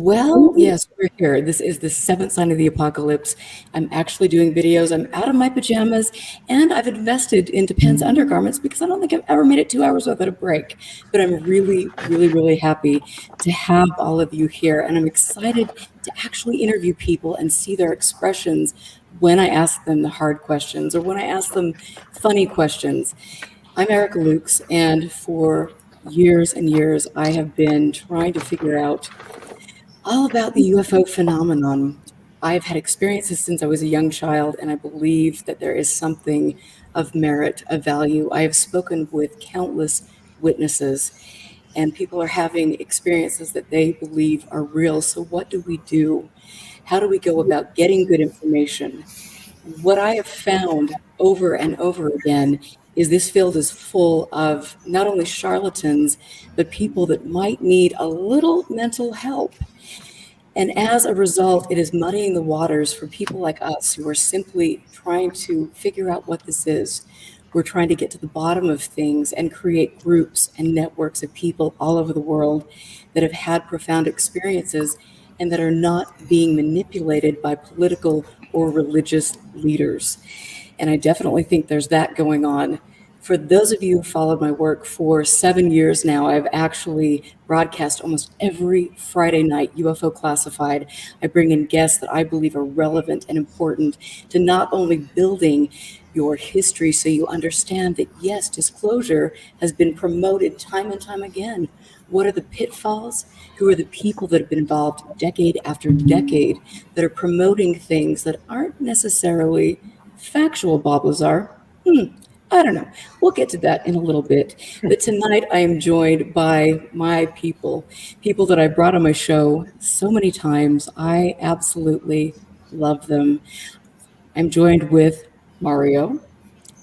Well, yes, we're here. This is the seventh sign of the apocalypse. I'm actually doing videos. I'm out of my pajamas, and I've invested in Depends undergarments because I don't think I've ever made it 2 hours without a break. But I'm really, really, really happy to have all of you here, and I'm excited to actually interview people and see their expressions when I ask them the hard questions or when I ask them funny questions. I'm Erica Lukes, and for years and years, I have been trying to figure out all about the UFO phenomenon. I've had experiences since I was a young child, and I believe that there is something of merit, of value. I have spoken with countless witnesses, and people are having experiences that they believe are real. So, what do we do? How do we go about getting good information? What I have found over and over again is this field is full of not only charlatans, but people that might need a little mental help. And as a result, it is muddying the waters for people like us who are simply trying to figure out what this is. We're trying to get to the bottom of things and create groups and networks of people all over the world that have had profound experiences and that are not being manipulated by political or religious leaders. And I definitely think there's that going on. For those of you who followed my work for 7 years now, I've actually broadcast almost every Friday night UFO Classified. I bring in guests that I believe are relevant and important to not only building your history so you understand that, yes, disclosure has been promoted time and time again. What are the pitfalls? Who are the people that have been involved decade after decade that are promoting things that aren't necessarily factual, Bob Lazar? I don't know. We'll get to that in a little bit. But tonight I am joined by my people that I brought on my show so many times. I absolutely love them. I'm joined with Mario,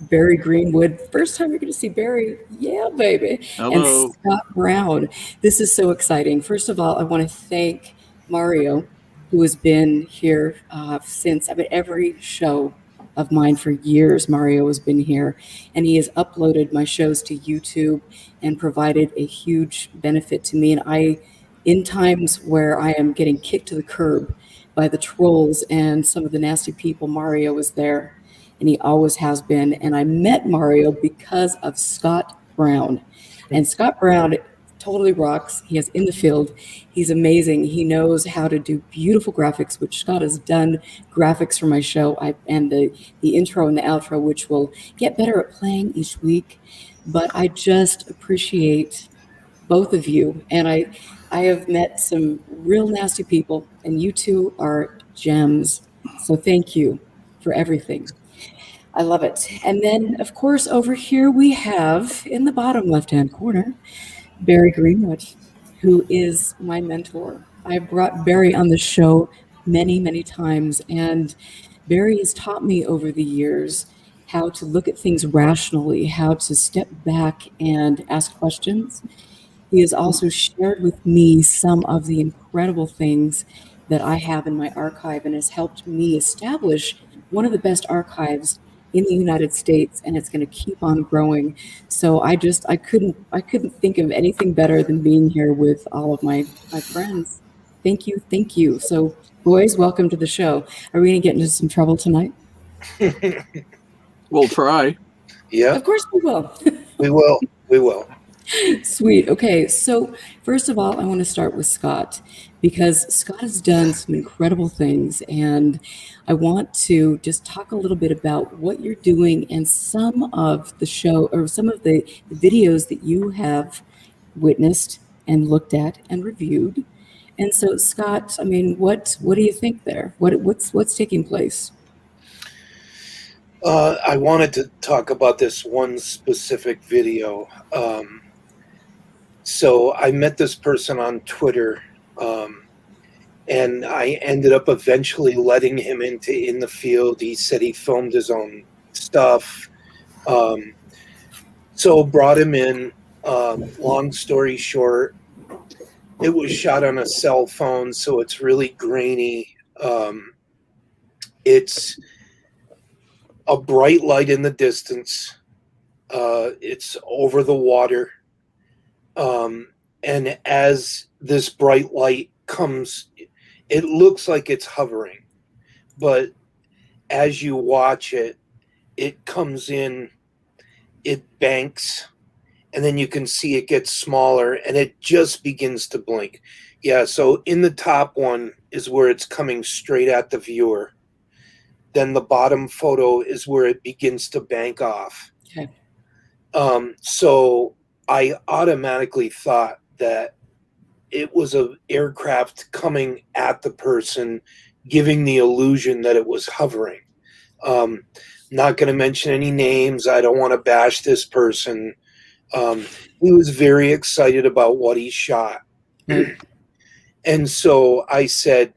Barry Greenwood. First time you're going to see Barry. Yeah, baby. And Hello. Scott Browne. This is so exciting. First of all, I want to thank Mario, who has been here since, every show of mine for years. Mario has been here, and he has uploaded my shows to YouTube and provided a huge benefit to me. And in times where I am getting kicked to the curb by the trolls and some of the nasty people, Mario was there, and he always has been. And I met Mario because of Scott Browne. And Scott Browne totally rocks. He is in the field. He's amazing. He knows how to do beautiful graphics, which Scott has done graphics for my show, and the intro and the outro, which will get better at playing each week. But I just appreciate both of you. And I have met some real nasty people, and you two are gems. So thank you for everything. I love it. And then, of course, over here we have, in the bottom left-hand corner, Barry Greenwood, who is my mentor. I brought Barry on the show many, many times, and Barry has taught me over the years how to look at things rationally, how to step back and ask questions. He has also shared with me some of the incredible things that I have in my archive and has helped me establish one of the best archives in the United States, and it's going to keep on growing. So I couldn't think of anything better than being here with all of my friends. Thank you, thank you. So boys, welcome to the show. Are we going to get into some trouble tonight? We'll try. Yeah, Of course we will. we will. We will. Sweet. Okay. So, first of all, I want to start with Scott because Scott has done some incredible things. And I want to just talk a little bit about what you're doing and some of the show or some of the videos that you have witnessed and looked at and reviewed. And so, Scott, what do you think there? What's taking place? I wanted to talk about this one specific video. So I met this person on Twitter, and I ended up eventually letting him in the field. He said he filmed his own stuff. So brought him in. Long story short, it was shot on a cell phone, so it's really grainy. It's a bright light in the distance. It's over the water. And as this bright light comes, it looks like it's hovering, but as you watch it, it comes in, it banks, and then you can see it gets smaller and it just begins to blink. Yeah, so in the top one is where it's coming straight at the viewer. Then the bottom photo is where it begins to bank off. Okay. So I automatically thought that it was an aircraft coming at the person, giving the illusion that it was hovering. Not going to mention any names. I don't want to bash this person. He was very excited about what he shot. Right. And so I said,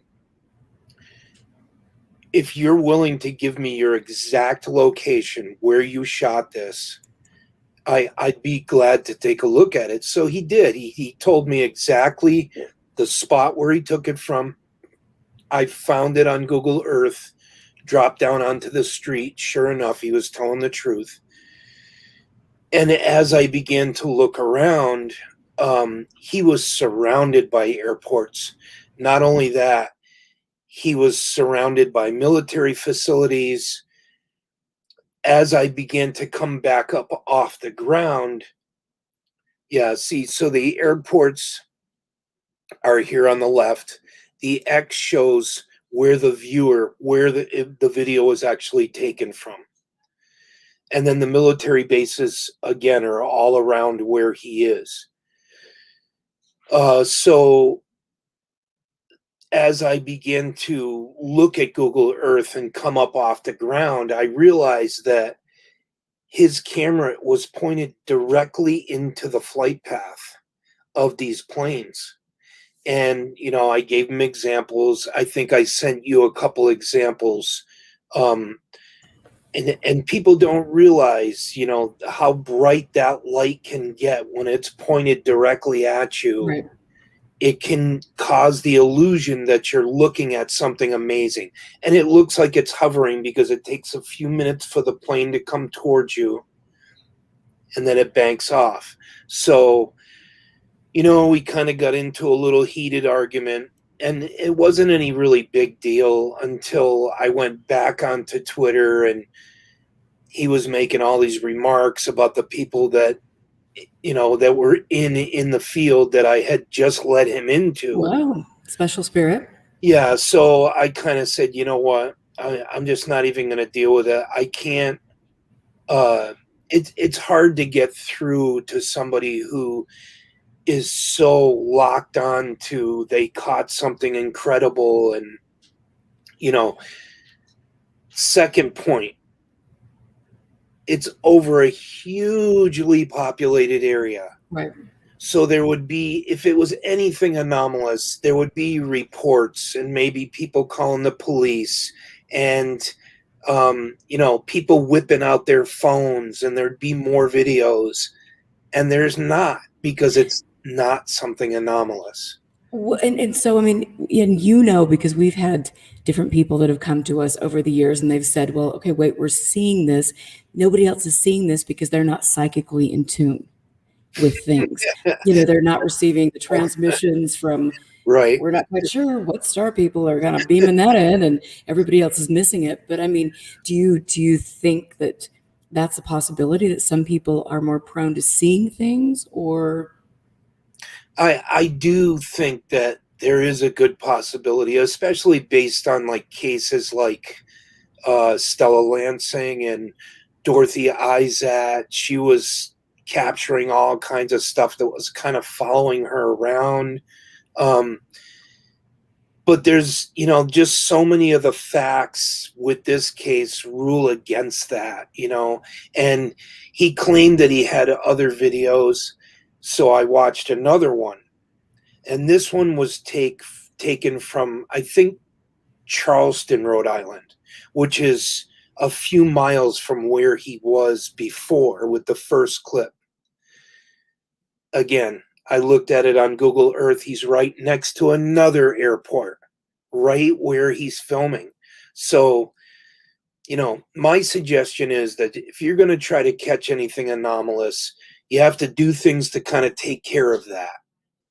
if you're willing to give me your exact location where you shot this, I'd be glad to take a look at it. So he did. He told me exactly the spot where he took it from. I found it on Google Earth, dropped down onto the street. Sure enough, he was telling the truth. And as I began to look around, he was surrounded by airports. Not only that, he was surrounded by military facilities. As I began to come back up off the ground, yeah, see, so the airports are here on the left. The X shows where the viewer, where the video is actually taken from. And then the military bases, again, are all around where he is. So as I began to look at Google Earth and come up off the ground, I realized that his camera was pointed directly into the flight path of these planes. And, you know, I gave him examples. I think I sent you a couple examples. And people don't realize, you know, how bright that light can get when it's pointed directly at you. Right. It can cause the illusion that you're looking at something amazing. And it looks like it's hovering because it takes a few minutes for the plane to come towards you, and then it banks off. So, you know, we kind of got into a little heated argument, and it wasn't any really big deal until I went back onto Twitter and he was making all these remarks about the people that, you know, that were in the field that I had just let him into. Wow. Special spirit. Yeah, so I kind of said, you know what, I'm just not even going to deal with it. I can't. It's hard to get through to somebody who is so locked on to they caught something incredible. And, you know, second point, it's over a hugely populated area. Right. So there would be, if it was anything anomalous, there would be reports and maybe people calling the police and, you know, people whipping out their phones, and there'd be more videos. And there's not, because it's not something anomalous. And so, I mean, and you know, because we've had different people that have come to us over the years and they've said, well, okay, wait, we're seeing this. Nobody else is seeing this because they're not psychically in tune with things. You know, they're not receiving the transmissions from, Right. we're not quite sure what star people are kind of beaming that in, and everybody else is missing it. But I mean, do you think that that's a possibility, that some people are more prone to seeing things? Or I do think that there is a good possibility, especially based on like cases like Stella Lansing and Dorothy Izat. She was capturing all kinds of stuff that was kind of following her around. But there's, you know, just so many of the facts with this case rule against that, you know. And he claimed that he had other videos, so I watched another one. And this one was taken from, I think, Charleston, Rhode Island, which is a few miles from where he was before with the first clip. Again, I looked at it on Google Earth. He's right next to another airport, right where he's filming. So, you know, my suggestion is that if you're going to try to catch anything anomalous, you have to do things to kind of take care of that.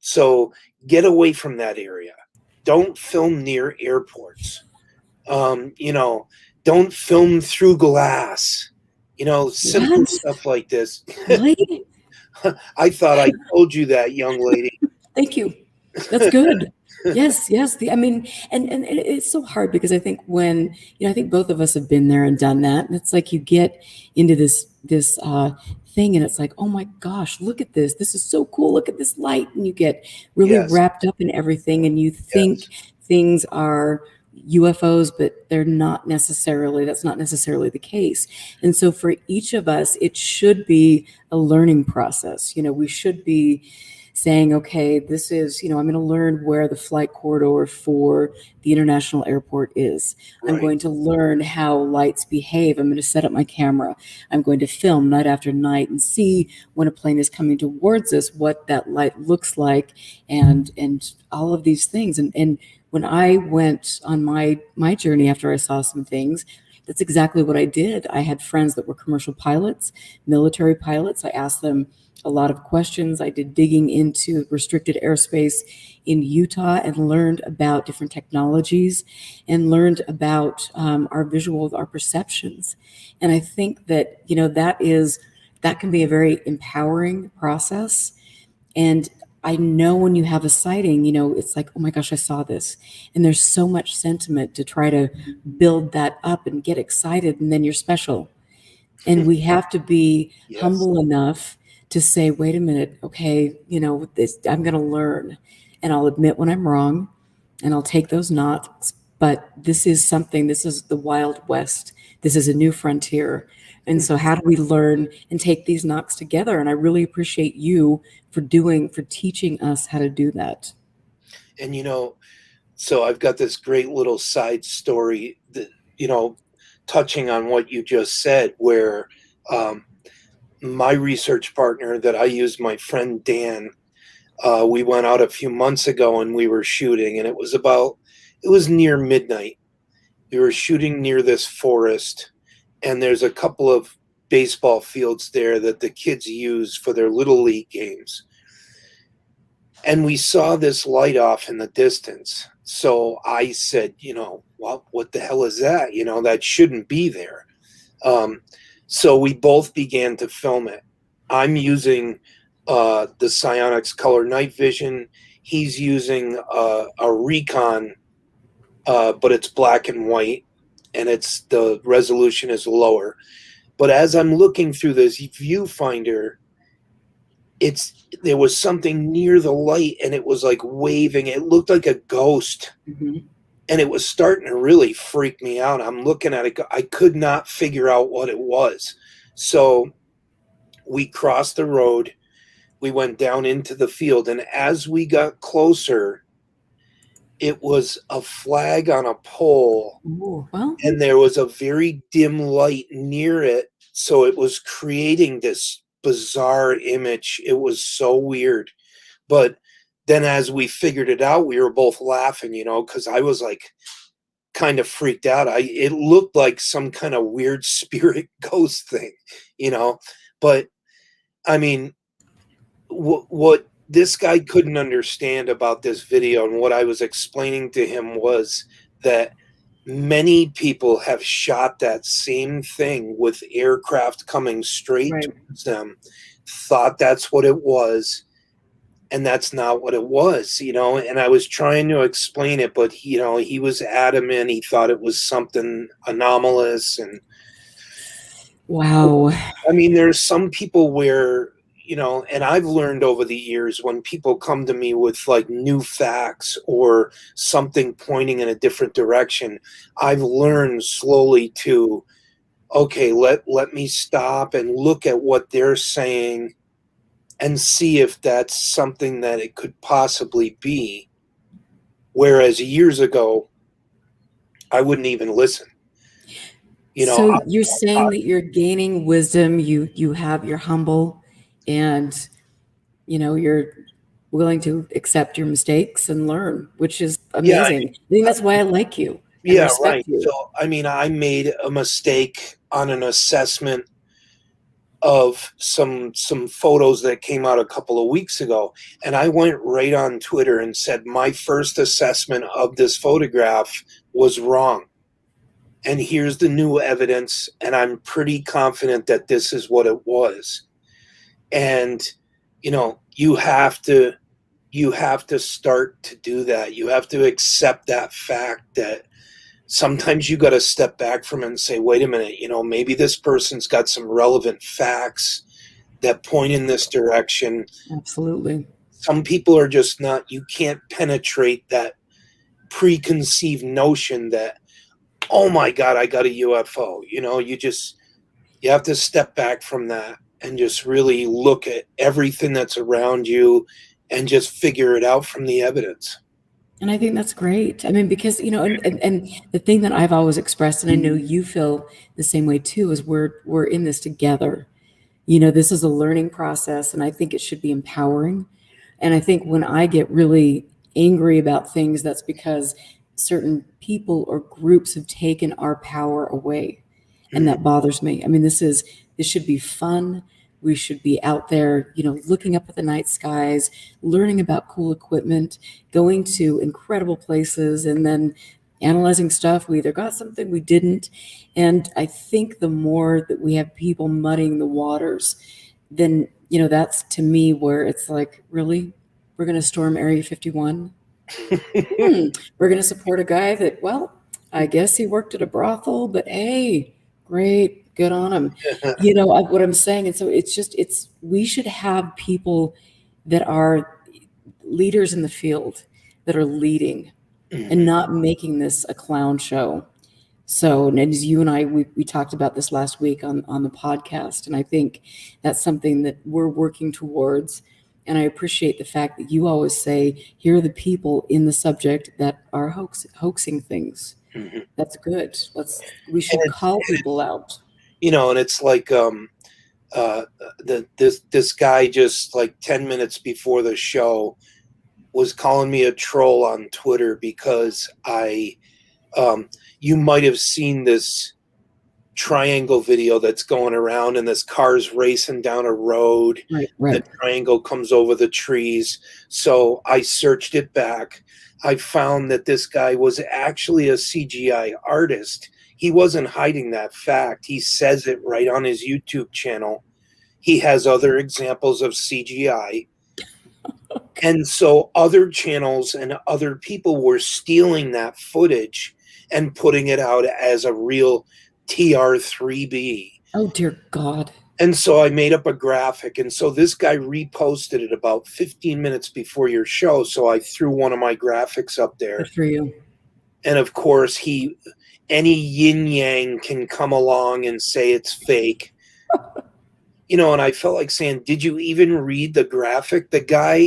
So get away from that area. don't film near airports. You know, don't film through glass. You know, simple What? stuff like this. Really? I thought I told you that, young lady. Thank you. That's good. Yes, yes. I mean, and it's so hard because I think when, I think both of us have been there and done that. And it's like you get into this thing and it's like, oh my gosh, look at this. This is so cool. Look at this light. And you get really Yes, wrapped up in everything and you think yes. things are UFOs, but that's not necessarily the case. And so for each of us, it should be a learning process. We should be saying, okay, this is, I'm going to learn where the flight corridor for the international airport is. I'm Right. going to learn how lights behave. I'm going to set up my camera. I'm going to film night after night and see when a plane is coming towards us, what that light looks like, and all of these things. And when I went on my journey after I saw some things, that's exactly what I did. I had friends that were commercial pilots, military pilots. I asked them a lot of questions. I did digging into restricted airspace in Utah and learned about different technologies and learned about our perceptions. And I think that, that can be a very empowering process. And I know when you have a sighting, it's like, oh my gosh, I saw this. And there's so much sentiment to try to build that up and get excited. And then you're special. And we have to be Yes. humble enough to say, wait a minute, okay, this, I'm going to learn and I'll admit when I'm wrong and I'll take those knocks. But this is the Wild West. This is a new frontier. And so how do we learn and take these knocks together? And I really appreciate you for teaching us how to do that. And, so I've got this great little side story that, touching on what you just said, where my research partner that I used, my friend Dan, we went out a few months ago and we were shooting, and it was near midnight. We were shooting near this forest, and there's a couple of baseball fields there that the kids use for their little league games. And we saw this light off in the distance. So I said, what the hell is that? That shouldn't be there. So we both began to film it. I'm using the Psionics Color Night Vision. He's using a Recon, but it's black and white, and the resolution is lower. But as I'm looking through this viewfinder, there was something near the light, and it was like waving. It looked like a ghost. Mm-hmm. And it was starting to really freak me out. I'm looking at it. I could not figure out what it was. So we crossed the road. We went down into the field. And as we got closer, it was a flag on a pole. Ooh, well, And there was a very dim light near it. So it was creating this bizarre image. It was so weird. But then as we figured it out, we were both laughing, because I was like kind of freaked out. It looked like some kind of weird spirit ghost thing, but I mean, what this guy couldn't understand about this video and what I was explaining to him was that many people have shot that same thing with aircraft coming straight right. towards them, thought that's what it was, and that's not what it was, and I was trying to explain it, but he was adamant. He thought it was something anomalous. And Wow. I mean, there's some people where, and I've learned over the years when people come to me with like new facts or something pointing in a different direction, I've learned slowly to, okay, let me stop and look at what they're saying and see if that's something that it could possibly be. Whereas years ago, I wouldn't even listen. So you're saying that you're gaining wisdom, you're humble, and you're willing to accept your mistakes and learn, which is Yeah, amazing. I think that's why I like you and yeah, right. respect you. So, I mean, I made a mistake on an assessment of some photos that came out a couple of weeks ago, and I went right on Twitter and said my first assessment of this photograph was wrong. And here's the new evidence, and I'm pretty confident that this is what it was. And you have to start to do that. You have to accept that fact that sometimes you got to step back from it and say, wait a minute, maybe this person's got some relevant facts that point in this direction. Absolutely. Some people are just not, you can't penetrate that preconceived notion that, oh my God, I got a UFO. You have to step back from that and just really look at everything that's around you and just figure it out from the evidence. And I think that's great. I mean, because, and the thing that I've always expressed, and I know you feel the same way too, is we're in this together. This is a learning process, and I think it should be empowering. And I think when I get really angry about things, that's because certain people or groups have taken our power away. And that bothers me. I mean, this should be fun. We should be out there, looking up at the night skies, learning about cool equipment, going to incredible places, and then analyzing stuff. We either got something, we didn't. And I think the more that we have people muddying the waters, then, that's to me where it's like, really? We're going to storm Area 51? We're going to support a guy that, well, I guess he worked at a brothel, but hey, great. Good on him. What I'm saying. And so we should have people that are leaders in the field that are leading and not making this a clown show. So, and as you and I, we talked about this last week on the podcast. And I think that's something that we're working towards. And I appreciate the fact that you always say, here are the people in the subject that are hoaxing things. That's good. We should call people out. And it's like this guy just like 10 minutes before the show was calling me a troll on Twitter because you might have seen this triangle video that's going around, and this car's racing down a road. Right. The triangle comes over the trees. So I searched it back. I found that this guy was actually a CGI artist. He wasn't hiding that fact. He says it right on his YouTube channel. He has other examples of CGI. And so other channels and other people were stealing that footage and putting it out as a real TR3B. Oh, dear God. And so I made up a graphic. And so this guy reposted it about 15 minutes before your show. So I threw one of my graphics up there. Good for you. And of course, any yin yang can come along and say it's fake. And I felt like saying, did you even read the graphic? The guy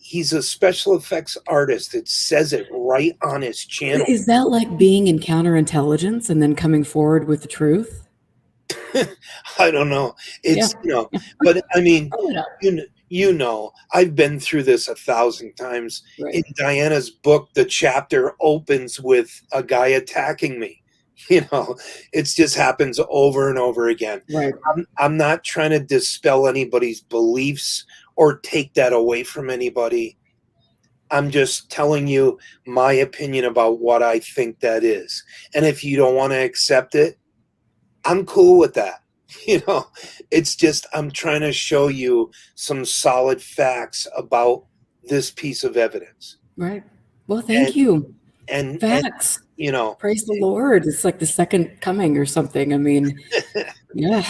he's a special effects artist. It says it right on his channel. Is that like being in counterintelligence and then coming forward with the truth? I don't know. It's, but I mean, I've been through this 1,000 times. Right. In Diana's book, the chapter opens with a guy attacking me. It just happens over and over again. Right. I'm not trying to dispel anybody's beliefs or take that away from anybody. I'm just telling you my opinion about what I think that is. And if you don't want to accept it, I'm cool with that. It's just I'm trying to show you some solid facts about this piece of evidence. Right. Well, thank you. And facts. And, praise the Lord. It's like the second coming or something. I mean, yeah,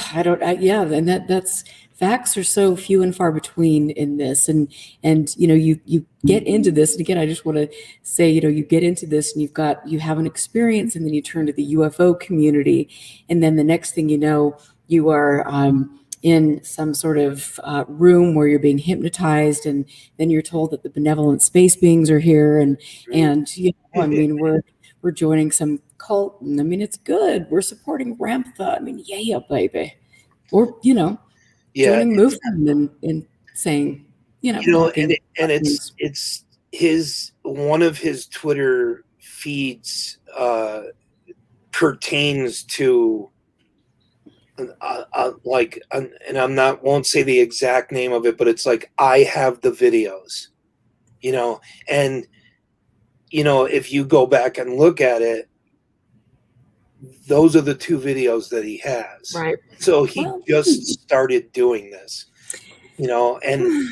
and that's facts are so few and far between in this. And you get into this, and again, I just want to say, you get into this and you have an experience, and then you turn to the UFO community, and then the next thing you know, you are in some sort of room where you're being hypnotized, and then you're told that the benevolent space beings are here, and I mean, we're joining some cult, and I mean, it's good. We're supporting Ramtha. I mean, yeah, baby. Or joining movement and saying, and it's one of his Twitter feeds pertains to and I'm not won't say the exact name of it, but it's like, I have the videos, and if you go back and look at it, those are the two videos that he has. Right. So he Well, just started doing this, and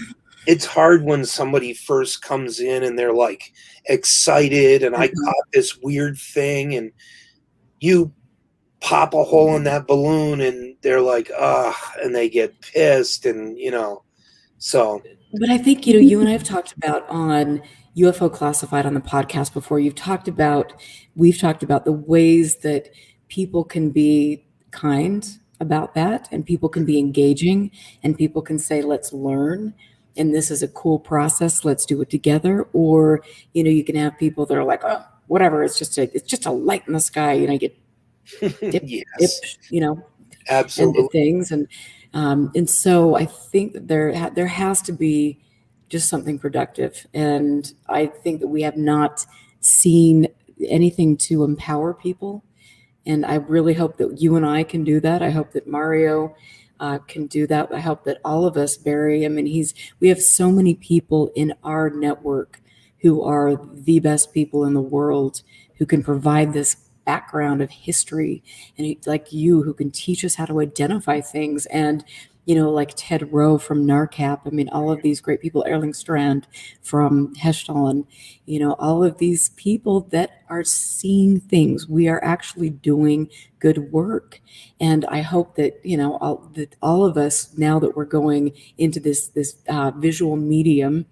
it's hard when somebody first comes in and they're like excited and I caught this weird thing, and you pop a hole in that balloon and they're like, and they get pissed, and so. but I think, you and I have talked about on UFO Classified on the podcast before. We've talked about the ways that people can be kind about that, and people can be engaging, and people can say, let's learn. And this is a cool process. Let's do it together. Or, you can have people that are like, oh, whatever. It's just a light in the sky. You get dip, Yes, and absolutely. things. And so I think that there has to be just something productive. And I think that we have not seen anything to empower people. And I really hope that you and I can do that. I hope that Mario can do that. I hope that all of us, Barry, I mean, we have so many people in our network who are the best people in the world who can provide this background of history, and like you, who can teach us how to identify things. And like Ted Rowe from NARCAP. I mean, all of these great people, Erling Strand from Heston, all of these people that are seeing things. We are actually doing good work. And I hope that, all of us, now that we're going into this visual medium,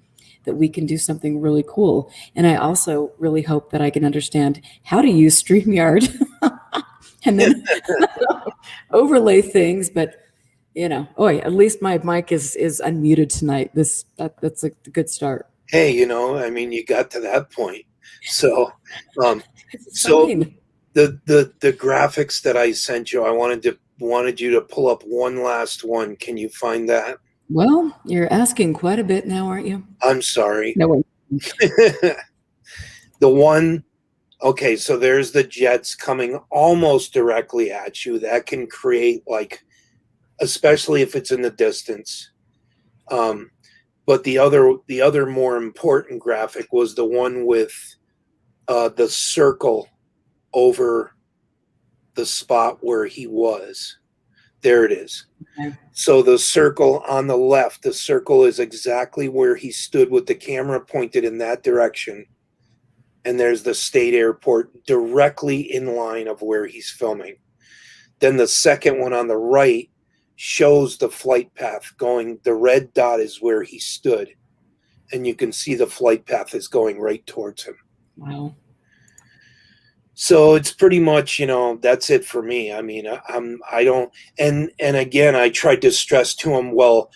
that we can do something really cool. And I also really hope that I can understand how to use StreamYard and then overlay things. But at least my mic is unmuted tonight. That's a good start. Hey, I mean, you got to that point. So, It's so fine. the graphics that I sent you, I wanted you to pull up one last one. Can you find that? Well, you're asking quite a bit now, aren't you? I'm sorry. No way. The one, okay, so there's the jets coming almost directly at you. That can create, like, especially if it's in the distance. But the other more important graphic was the one with the circle over the spot where he was. There it is. Okay. So the circle on the left, the circle is exactly where he stood with the camera pointed in that direction. And there's the state airport directly in line of where he's filming. Then the second one on the right shows the flight path going. The red dot is where he stood. And you can see the flight path is going right towards him. Wow. So it's pretty much, that's it for me. I mean, I don't, and again, I tried to stress to him, well,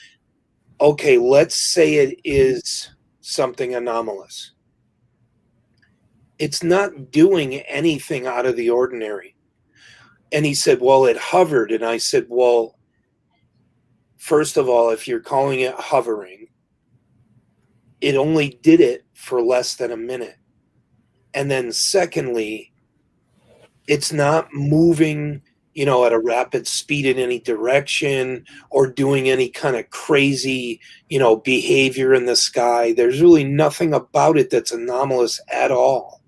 okay, let's say it is something anomalous. It's not doing anything out of the ordinary. And he said, well, it hovered. And I said, well, first of all, if you're calling it hovering, it only did it for less than a minute. And then secondly, it's not moving, at a rapid speed in any direction or doing any kind of crazy, behavior in the sky. There's really nothing about it that's anomalous at all.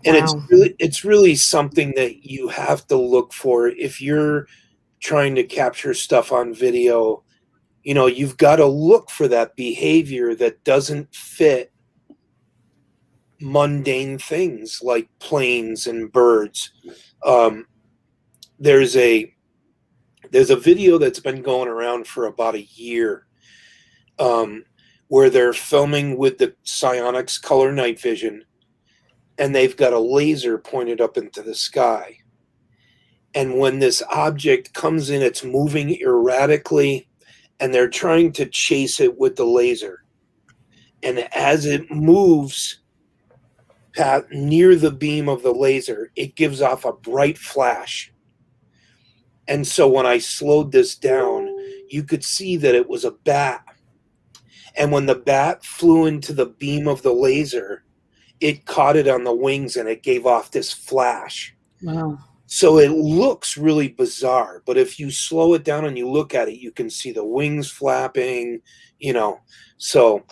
And Wow. it's really something that you have to look for if you're trying to capture stuff on video. You've got to look for that behavior that doesn't fit mundane things like planes and birds. There's a video that's been going around for about a year, where they're filming with the Psionics color night vision, and they've got a laser pointed up into the sky. And when this object comes in, it's moving erratically, and they're trying to chase it with the laser. And as it moves near the beam of the laser, it gives off a bright flash. And so when I slowed this down, you could see that it was a bat. And when the bat flew into the beam of the laser, it caught it on the wings and it gave off this flash. Wow. So it looks really bizarre, but if you slow it down and you look at it, you can see the wings flapping, you know. So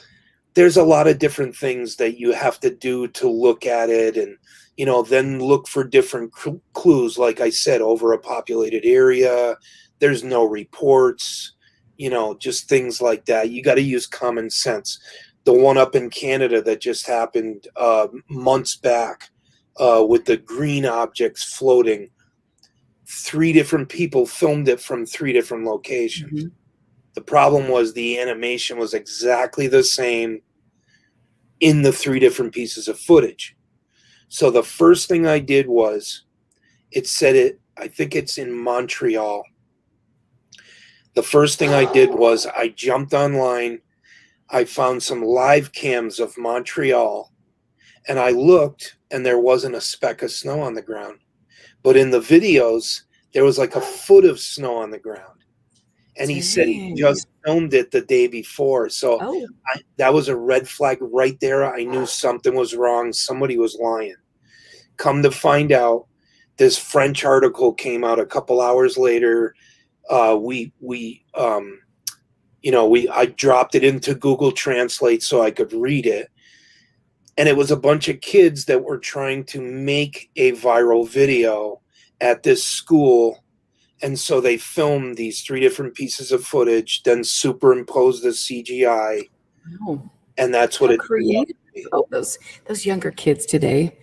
there's a lot of different things that you have to do to look at it, and then look for different clues. Like I said, over a populated area, there's no reports, just things like that. You got to use common sense. The one up in Canada that just happened months back, with the green objects floating, 3 different people filmed it from 3 different locations. The problem was the animation was exactly the same in the 3 different pieces of footage. So the first thing I did was, I think it's in Montreal. The first thing I did was I jumped online. I found some live cams of Montreal, and I looked, and there wasn't a speck of snow on the ground. But in the videos, there was like a foot of snow on the ground. And he said he just filmed it the day before. So that was a red flag right there. I knew something was wrong. Somebody was lying. Come to find out, this French article came out a couple hours later. I dropped it into Google Translate so I could read it. And it was a bunch of kids that were trying to make a viral video at this school. And so they filmed these 3 different pieces of footage, then superimposed the CGI. Wow. And that's what it creative. Oh, those younger kids today.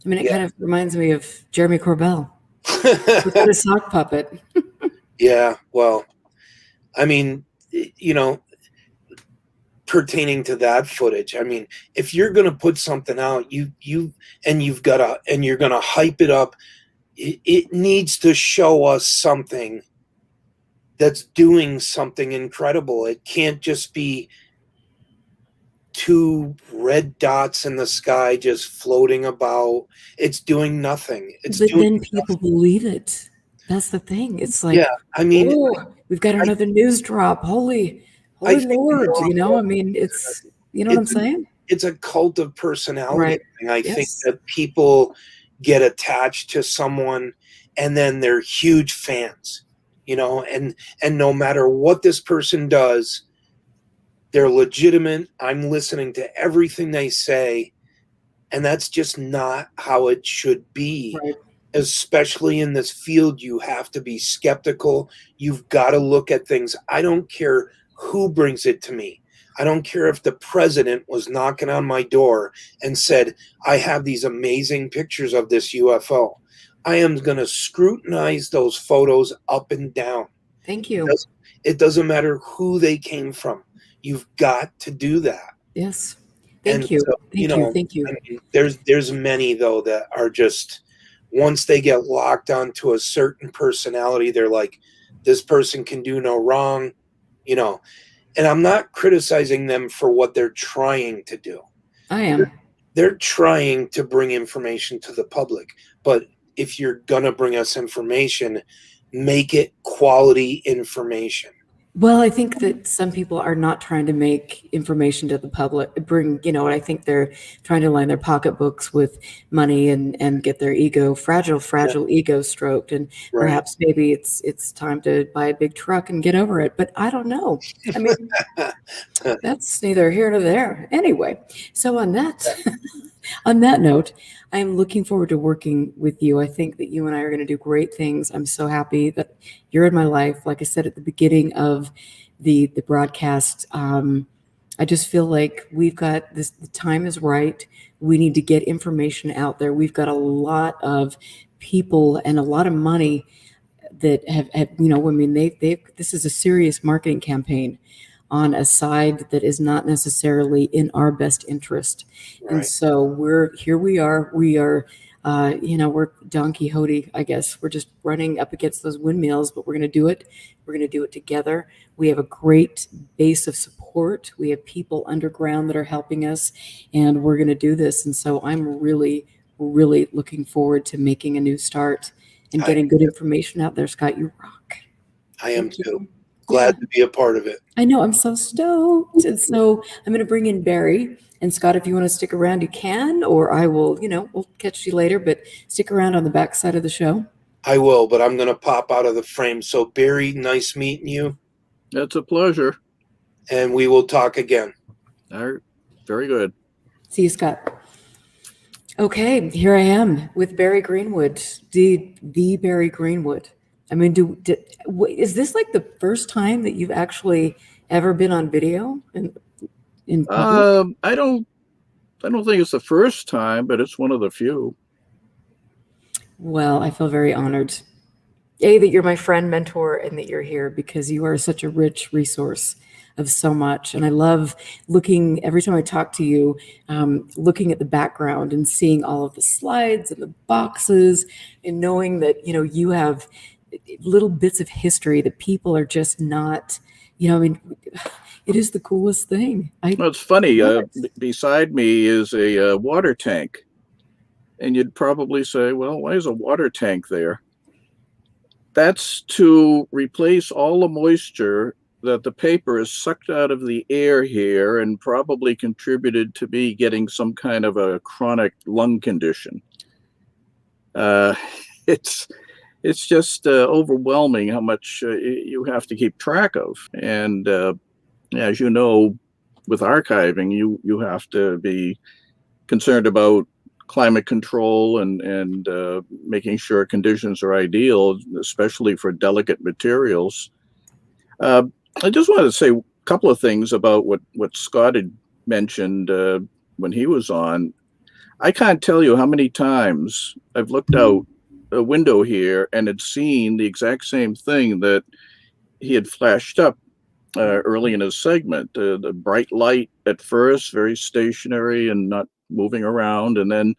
I mean, it kind of reminds me of Jeremy Corbell without a sock puppet. Yeah, well, I mean, pertaining to that footage, I mean, if you're going to put something out, you're going to hype it up, it needs to show us something that's doing something incredible. It can't just be 2 red dots in the sky just floating about. It's doing nothing. Then people believe it. That's the thing. It's like, I mean, we've got another news drop. Holy Lord, I mean, it's, what I'm saying? It's a cult of personality. Right. I think that people get attached to someone and then they're huge fans, and no matter what this person does, they're legitimate. I'm listening to everything they say, and that's just not how it should be. Right. Especially in this field, you have to be skeptical. You've got to look at things. I don't care who brings it to me. I don't care if the president was knocking on my door and said, I have these amazing pictures of this UFO. I am going to scrutinize those photos up and down. Thank you. It doesn't matter who they came from. You've got to do that. Yes. Thank you. So, Thank you. I mean, there's many, though, that are just, once they get locked onto a certain personality, they're like, this person can do no wrong, and I'm not criticizing them for what they're trying to do. I am. They're trying to bring information to the public. But if you're going to bring us information, make it quality information. Well, I think that some people are not trying to make information to the public, I think they're trying to line their pocketbooks with money and get their fragile ego stroked. And perhaps maybe it's time to buy a big truck and get over it. But I don't know. I mean, that's neither here nor there. Anyway, so on that note, I am looking forward to working with you. I think that you and I are going to do great things. I'm so happy that you're in my life. Like I said at the beginning of the broadcast, I just feel like we've got this, the time is right. We need to get information out there. We've got a lot of people and a lot of money that have this is a serious marketing campaign on a side that is not necessarily in our best interest. Right. And so we're Don Quixote, I guess. We're just running up against those windmills, but we're going to do it. We're going to do it together. We have a great base of support. We have people underground that are helping us, and we're going to do this. And so I'm really, really looking forward to making a new start and getting good information out there. Scott, you rock. I am too. Glad to be a part of it. I know. I'm so stoked. And so I'm going to bring in Barry. And Scott, if you want to stick around, you can, or I will, we'll catch you later, but stick around on the back side of the show. I will, but I'm going to pop out of the frame. So, Barry, nice meeting you. It's a pleasure. And we will talk again. All right. Very good. See you, Scott. Okay, here I am with Barry Greenwood, the Barry Greenwood. I mean, is this like the first time that you've actually ever been on video in public? I don't think it's the first time, but it's one of the few. Well, I feel very honored. That you're my friend, mentor, and that you're here because you are such a rich resource of so much. And I love looking, every time I talk to you, looking at the background and seeing all of the slides and the boxes and knowing that, you have little bits of history that people are just not, I mean, it is the coolest thing. Well, it's funny. Beside me is a water tank. And you'd probably say, well, why is a water tank there? That's to replace all the moisture that the paper is sucked out of the air here and probably contributed to me getting some kind of a chronic lung condition. It's just overwhelming how much you have to keep track of. And as you know, with archiving, you have to be concerned about climate control and making sure conditions are ideal, especially for delicate materials. I just wanted to say a couple of things about what Scott had mentioned when he was on. I can't tell you how many times I've looked out a window here and had seen the exact same thing that he had flashed up early in his segment. The bright light at first, very stationary and not moving around, and then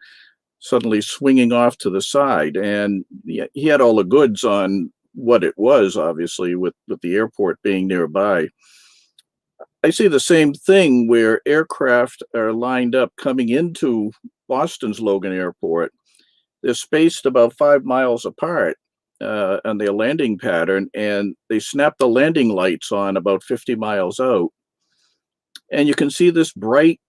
suddenly swinging off to the side. And he had all the goods on what it was, obviously, with the airport being nearby. I see the same thing where aircraft are lined up coming into Boston's Logan Airport. They're spaced about 5 miles apart on their landing pattern, and they snap the landing lights on about 50 miles out. And you can see this bright,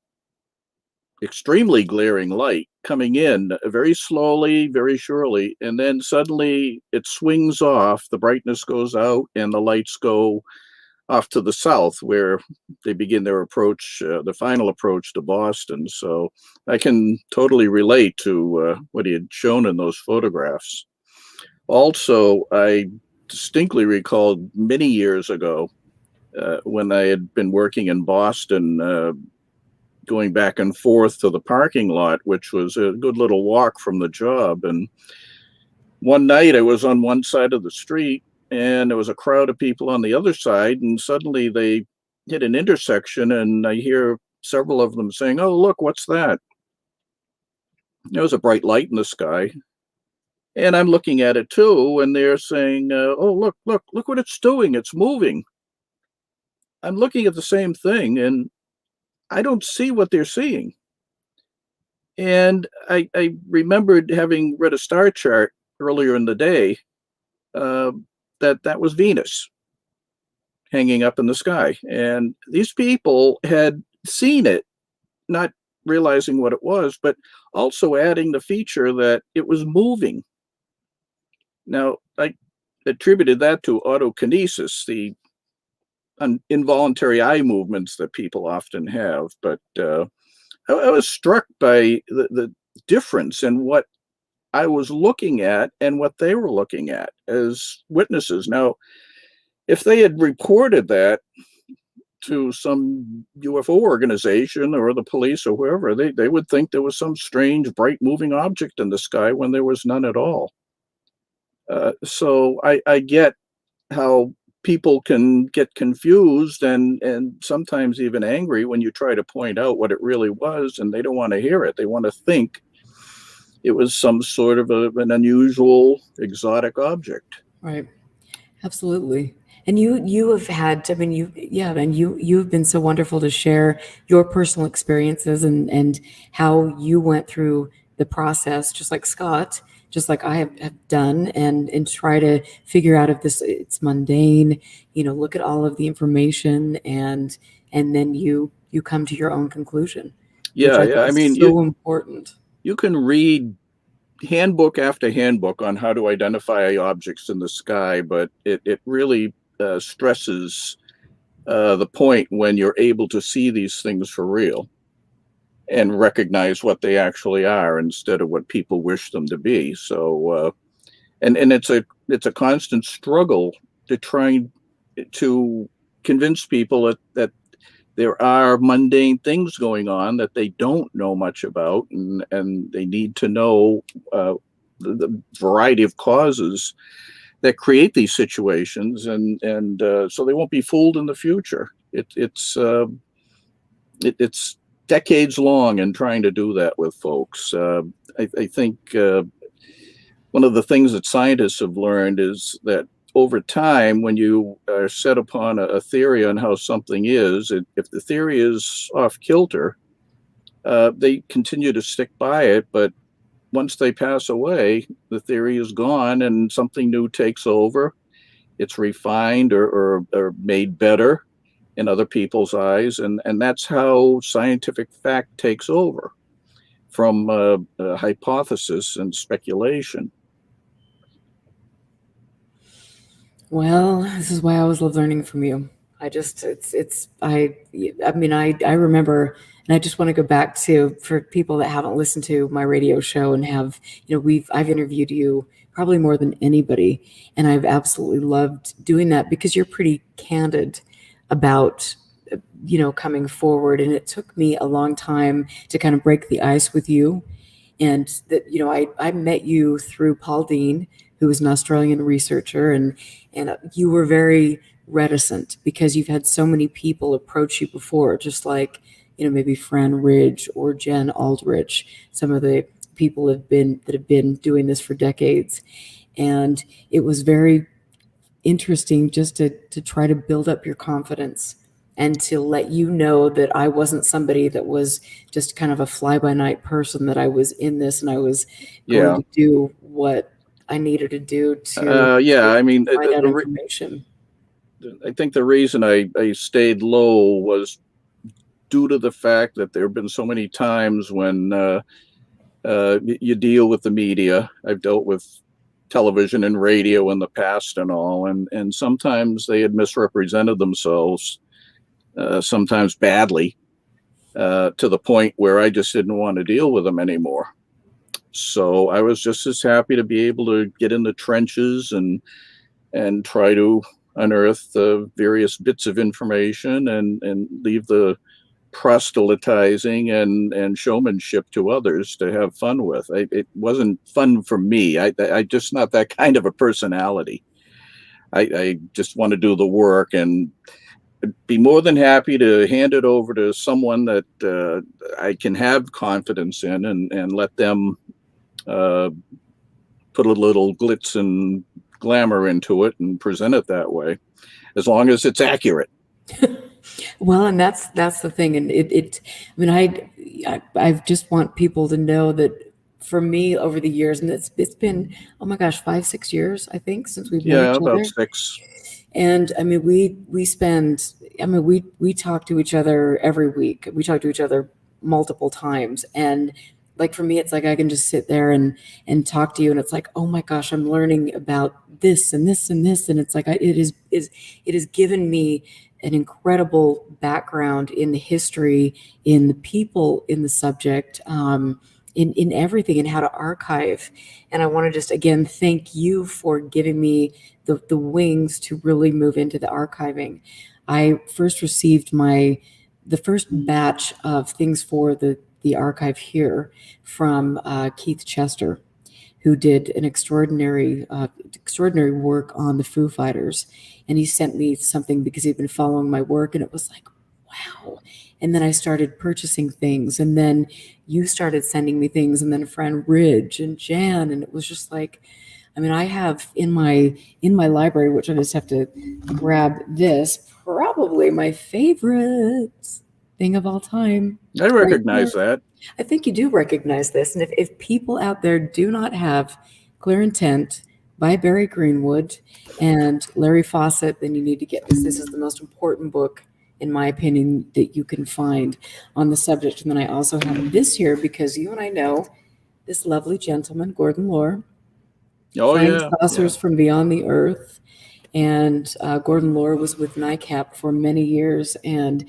extremely glaring light coming in very slowly, very surely, and then suddenly it swings off, the brightness goes out, and the lights go off to the south where they begin their approach, the final approach to Boston. So I can totally relate to what he had shown in those photographs. Also, I distinctly recalled many years ago when I had been working in Boston, going back and forth to the parking lot, which was a good little walk from the job. And one night I was on one side of the street and there was a crowd of people on the other side, and suddenly they hit an intersection and I hear several of them saying, "Oh, look, what's that?" There was a bright light in the sky. And I'm looking at it too, and they're saying, "Oh, look what it's doing. It's moving." I'm looking at the same thing and I don't see what they're seeing. And I remembered having read a star chart earlier in the day that was Venus hanging up in the sky. And these people had seen it, not realizing what it was, but also adding the feature that it was moving. Now, I attributed that to autokinesis, the involuntary eye movements that people often have. But I was struck by the difference in what I was looking at and what they were looking at as witnesses. Now, if they had reported that to some UFO organization or the police or whoever, they would think there was some strange, bright moving object in the sky when there was none at all. So I get how people can get confused and sometimes even angry when you try to point out what it really was, and they don't want to hear it. They want to think it was some sort of an unusual, exotic object. Right. Absolutely. And you have had, I mean, you've been so wonderful to share your personal experiences and how you went through the process, just like Scott, just like I have done, and try to figure out if it's mundane, look at all of the information and then you come to your own conclusion. Yeah, which I think I is mean, so important. you can read handbook after handbook on how to identify objects in the sky, but it really stresses the point when you're able to see these things for real and recognize what they actually are instead of what people wish them to be. So, and it's a constant struggle to try to convince people that there are mundane things going on that they don't know much about, and they need to know the variety of causes that create these situations, and so they won't be fooled in the future. It's decades long in trying to do that with folks. I think one of the things that scientists have learned is that over time, when you are set upon a theory on how something is, if the theory is off kilter, they continue to stick by it. But once they pass away, the theory is gone and something new takes over. It's refined or made better in other people's eyes. And that's how scientific fact takes over from hypothesis and speculation. Well, this is why I always love learning from you. I mean, I remember, and I just want to go back to, for people that haven't listened to my radio show and have, I've interviewed you probably more than anybody. And I've absolutely loved doing that because you're pretty candid about, coming forward. And it took me a long time to kind of break the ice with you. And that, I met you through Paul Dean, who was an Australian researcher, and you were very reticent because you've had so many people approach you before, just like, maybe Fran Ridge or Jen Aldrich, some of the people that have been doing this for decades. And it was very interesting just to try to build up your confidence and to let you know that I wasn't somebody that was just kind of a fly-by-night person, that I was in this and I was going to do what I needed to do to I mean, find out information. I think the reason I stayed low was due to the fact that there have been so many times when you deal with the media. I've dealt with television and radio in the past and all, and sometimes they had misrepresented themselves, sometimes badly, to the point where I just didn't want to deal with them anymore. So I was just as happy to be able to get in the trenches and try to unearth the various bits of information and leave the proselytizing and showmanship to others to have fun with. It wasn't fun for me. I just not that kind of a personality. I just want to do the work and be more than happy to hand it over to someone that I can have confidence in and let them put a little glitz and glamour into it and present it that way, as long as it's accurate. Well, and that's the thing. And I just want people to know that for me over the years, and it's been, oh my gosh, 5-6 years, I think, since we've known each about other. 6. And I mean, we talk to each other every week. We talk to each other multiple times. And like, for me, it's like I can just sit there and talk to you, and it's like, oh my gosh, I'm learning about this and this and this. And it's like, it has given me an incredible background in the history, in the people, in the subject, in everything, and how to archive. And I want to just again thank you for giving me the wings to really move into the archiving. I first received the first batch of things for the archive here from Keith Chester, who did an extraordinary work on the Foo Fighters. And he sent me something because he'd been following my work, and it was like, wow. And then I started purchasing things, and then you started sending me things, and then Fran Ridge and Jan, and it was just like, I mean, I have in my library, which I just have to grab this, probably my favorite thing of all time. I recognize that. I think you do recognize this. And if people out there do not have Clear Intent by Barry Greenwood and Larry Fawcett, then you need to get this. This is the most important book, in my opinion, that you can find on the subject. And then I also have this here because you and I know this lovely gentleman, Gordon Lohr, Oh Flying yeah, Saucers from Beyond the Earth. And Gordon Lohr was with NICAP for many years and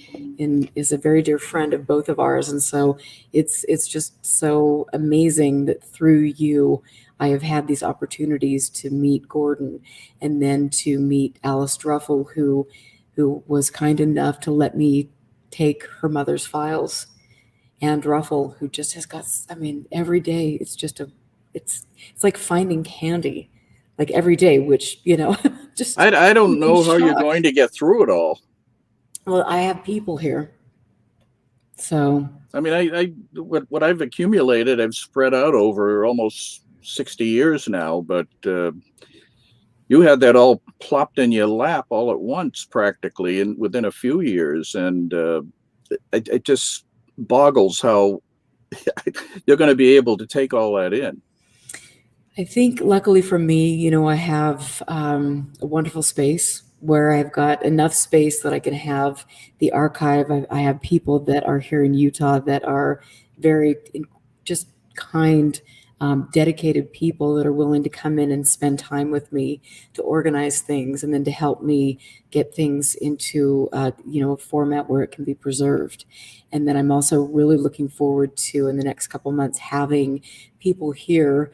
is a very dear friend of both of ours. And so it's just so amazing that through you, I have had these opportunities to meet Gordon and then to meet Alice Druffel, who was kind enough to let me take her mother's files. And Ruffle, who just has got, I mean, every day it's just it's like finding candy, like every day, which, just I don't in know how you're shock. going to get through it all. Well, I have people here. So, I mean, what I've accumulated, I've spread out over almost 60 years now, but you had that all plopped in your lap all at once, practically, and within a few years, and it just boggles how you're going to be able to take all that in. I think luckily for me, I have a wonderful space where I've got enough space that I can have the archive. I have people that are here in Utah that are very just kind, dedicated people that are willing to come in and spend time with me to organize things and then to help me get things into a format where it can be preserved. And then I'm also really looking forward to, in the next couple months, having people here.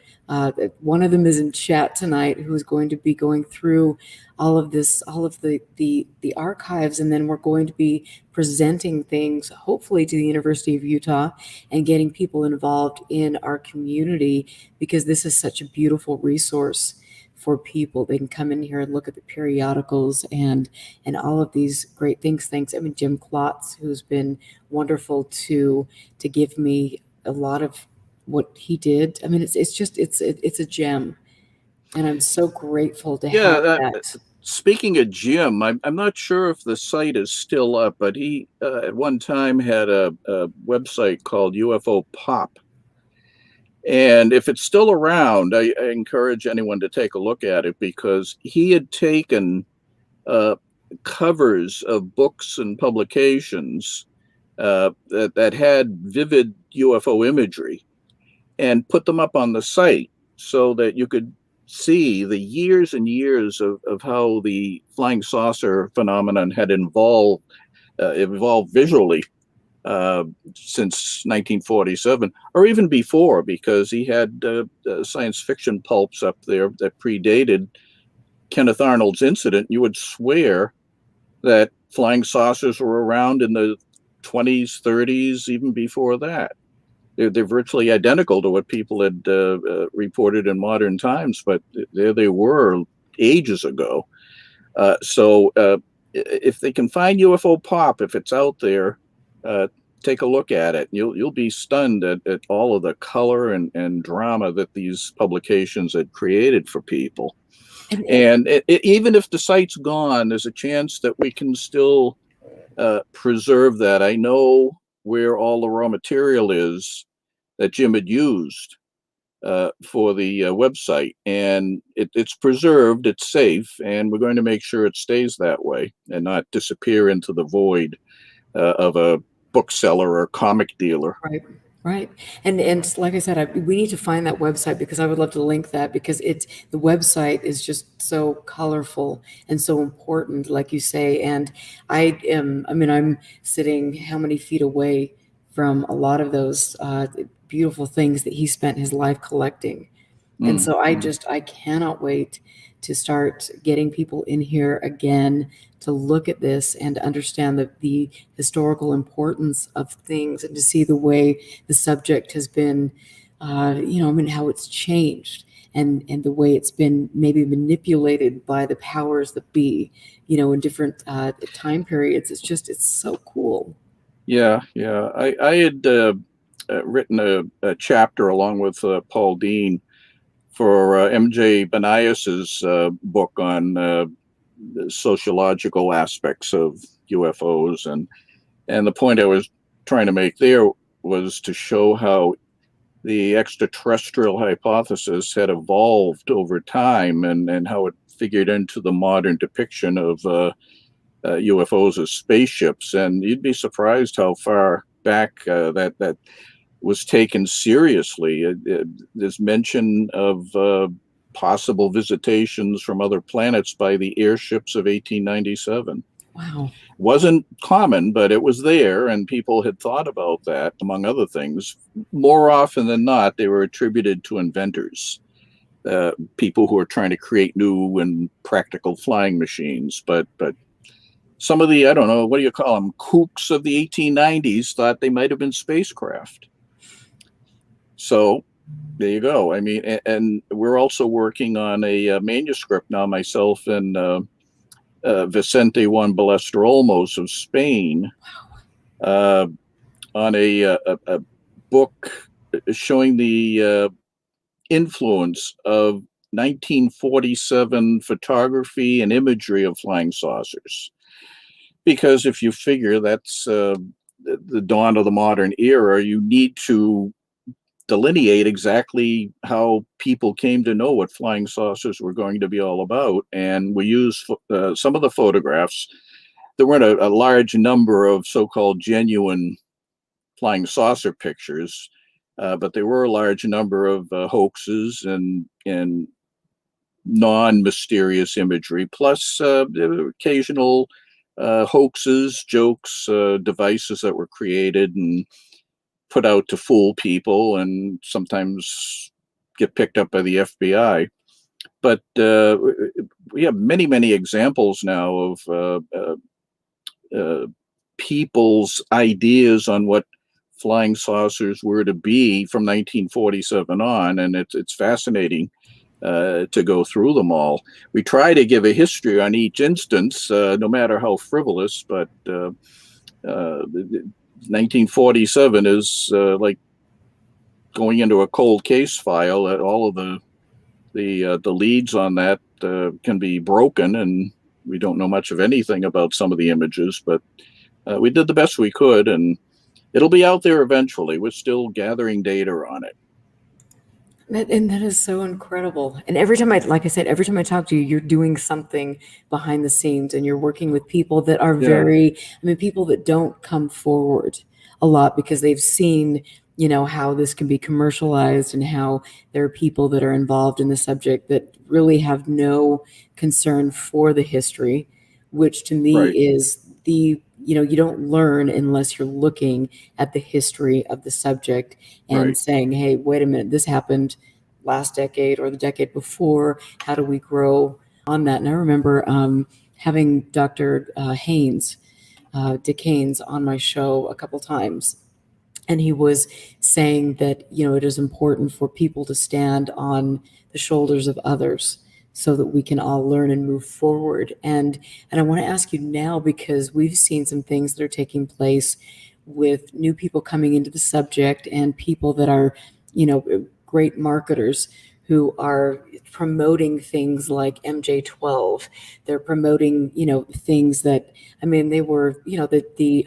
One of them is in chat tonight, who is going to be going through all of the archives, and then we're going to be presenting things, hopefully, to the University of Utah and getting people involved in our community, because this is such a beautiful resource for people. They can come in here and look at the periodicals and all of these great things. Thanks, Jim Klotz, who's been wonderful to give me a lot of what he did. I mean, it's a gem, and I'm so grateful to have that. Speaking of Jim, I'm not sure if the site is still up, but he at one time had a website called UFO Pop. And if it's still around, I encourage anyone to take a look at it, because he had taken covers of books and publications that had vivid UFO imagery and put them up on the site so that you could see the years and years of how the flying saucer phenomenon had evolved visually since 1947, or even before, because he had science fiction pulps up there that predated Kenneth Arnold's incident. You would swear that flying saucers were around in the 20s, 30s, even before that. They're virtually identical to what people had reported in modern times, but there they were ages ago. So if they can find UFO Pop, if it's out there, take a look at it. You'll be stunned at all of the color and drama that these publications had created for people. And even if the site's gone, there's a chance that we can still preserve that. I know where all the raw material is that Jim had used for the website, and it's preserved, it's safe, and we're going to make sure it stays that way and not disappear into the void of a bookseller or comic dealer. Right. And like I said, we need to find that website, because I would love to link that, because the website is just so colorful and so important, like you say. And I'm sitting how many feet away from a lot of those beautiful things that he spent his life collecting. And so I cannot wait to start getting people in here again to look at this and understand the historical importance of things, and to see the way the subject has been, how it's changed, and the way it's been maybe manipulated by the powers that be, in different time periods. It's so cool. Yeah. I had written a chapter along with Paul Dean for MJ Benias's book on the sociological aspects of UFOs, and the point I was trying to make there was to show how the extraterrestrial hypothesis had evolved over time, and how it figured into the modern depiction of UFOs as spaceships. And you'd be surprised how far back that was taken seriously. There's mention of possible visitations from other planets by the airships of 1897. Wow. Wasn't common, but it was there, and people had thought about that, among other things. More often than not, they were attributed to inventors, people who are trying to create new and practical flying machines. But some of the, I don't know, what do you call them, kooks of the 1890s thought they might have been spacecraft. So there you go. I mean, and we're also working on a manuscript now, myself and Vicente Juan Ballester Olmos of Spain, on a book showing the influence of 1947 photography and imagery of flying saucers. Because if you figure that's the dawn of the modern era, you need to delineate exactly how people came to know what flying saucers were going to be all about. And we used some of the photographs. There weren't a large number of so-called genuine flying saucer pictures, but there were a large number of hoaxes and non-mysterious imagery, plus occasional hoaxes, jokes, devices that were created and put out to fool people and sometimes get picked up by the FBI. But we have many, many examples now of people's ideas on what flying saucers were to be from 1947 on, and it's fascinating to go through them all. We try to give a history on each instance, no matter how frivolous, but 1947 is like going into a cold case file. All of the leads on that can be broken, and we don't know much of anything about some of the images, but we did the best we could, and it'll be out there eventually. We're still gathering data on it. And that is so incredible. And every time like I said, every time I talk to you, you're doing something behind the scenes, and you're working with people that are people that don't come forward a lot because they've seen, how this can be commercialized and how there are people that are involved in the subject that really have no concern for the history, which to me is you don't learn unless you're looking at the history of the subject and saying, hey, wait a minute, this happened last decade or the decade before. How do we grow on that? And I remember having Dr. Dick Haynes, on my show a couple times. And he was saying that, it is important for people to stand on the shoulders of others so that we can all learn and move forward. And I want to ask you now, because we've seen some things that are taking place with new people coming into the subject and people that are, great marketers who are promoting things like MJ12. They're promoting, things that, they were, the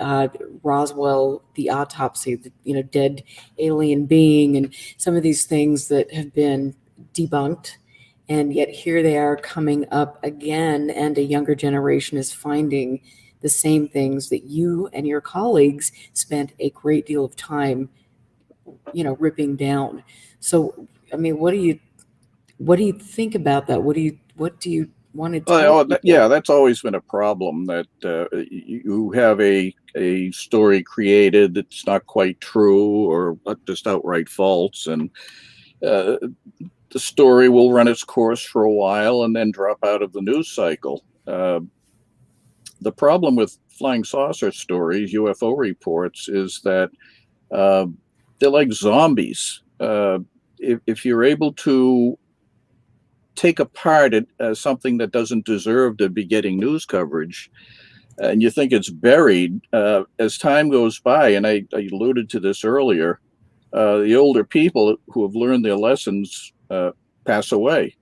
Roswell, the autopsy, the, dead alien being, and some of these things that have been debunked. And yet here they are coming up again, and a younger generation is finding the same things that you and your colleagues spent a great deal of time, ripping down. So, what do you think about that? What do you want to tell people? Yeah, that's always been a problem, that you have a story created that's not quite true or just outright false, and the story will run its course for a while and then drop out of the news cycle. The problem with flying saucer stories, UFO reports, is that they're like zombies. If you're able to take apart something that doesn't deserve to be getting news coverage, and you think it's buried, as time goes by, and I alluded to this earlier, the older people who have learned their lessons pass away,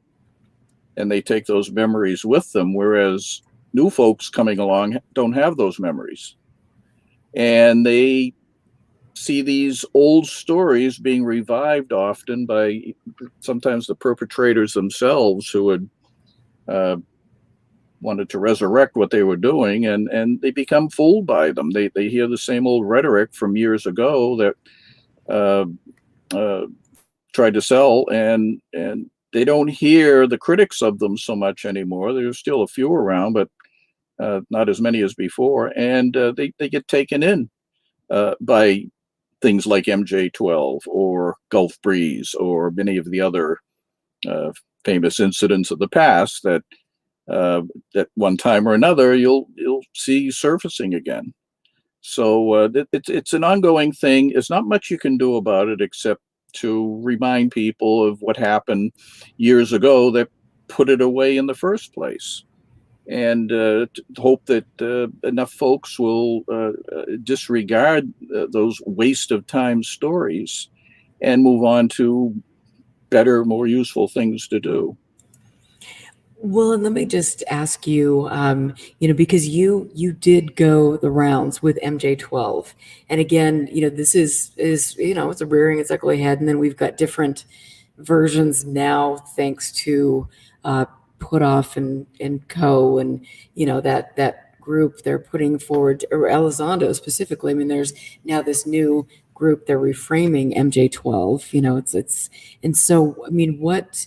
and they take those memories with them, whereas new folks coming along don't have those memories, and they see these old stories being revived often by sometimes the perpetrators themselves, who had wanted to resurrect what they were doing, and they become fooled by them. They hear the same old rhetoric from years ago that uh, uh, tried to sell, and they don't hear the critics of them so much anymore. There's still a few around, but not as many as before, and they get taken in by things like MJ12 or Gulf Breeze or many of the other famous incidents of the past that at one time or another you'll see surfacing again. So it's an ongoing thing. There's not much you can do about it except to remind people of what happened years ago that put it away in the first place, and to hope that enough folks will disregard those waste of time stories and move on to better, more useful things to do. Well, and let me just ask you, because you did go the rounds with MJ12, and again, this is it's a rearing its ugly head, and then we've got different versions now, thanks to Put Off and Co. and that group they're putting forward, or Elizondo specifically. I mean, there's now this new group they're reframing MJ12. It's and so I mean, what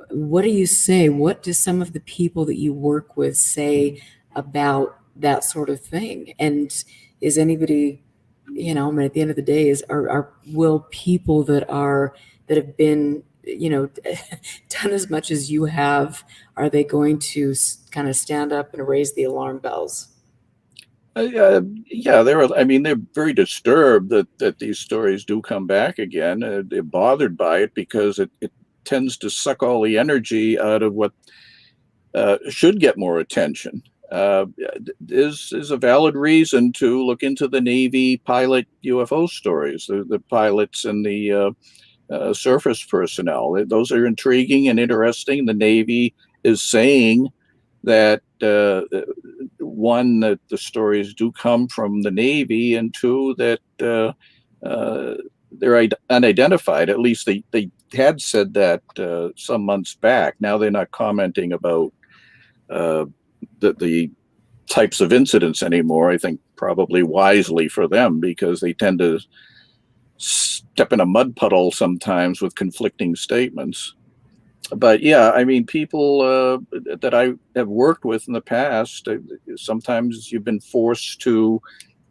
do you say? What do some of the people that you work with say about that sort of thing? And is anybody, I mean, at the end of the day, will people that have been, done as much as you have, are they going to kind of stand up and raise the alarm bells? Yeah, I mean, they're very disturbed that these stories do come back again. They're bothered by it because it tends to suck all the energy out of what should get more attention. Is a valid reason to look into the Navy pilot UFO stories, the pilots and the surface personnel. Those are intriguing and interesting. The Navy is saying that one, that the stories do come from the Navy, and two, that they're unidentified. At least they had said that some months back. Now they're not commenting about the types of incidents anymore. I think probably wisely for them, because they tend to step in a mud puddle sometimes with conflicting statements. But yeah, I mean, people that I have worked with in the past, sometimes you've been forced to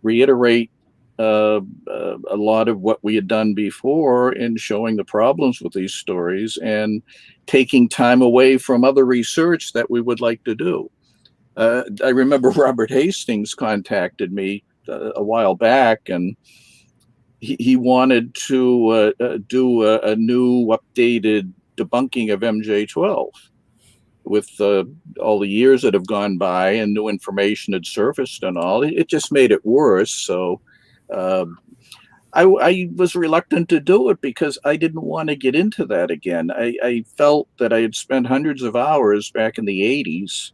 reiterate a lot of what we had done before in showing the problems with these stories and taking time away from other research that we would like to do. I remember Robert Hastings contacted me a while back, and he wanted to do a new updated debunking of MJ12 with all the years that have gone by and new information had surfaced and all. It just made it worse. So I was reluctant to do it because I didn't want to get into that again. I felt that I had spent hundreds of hours back in the 80s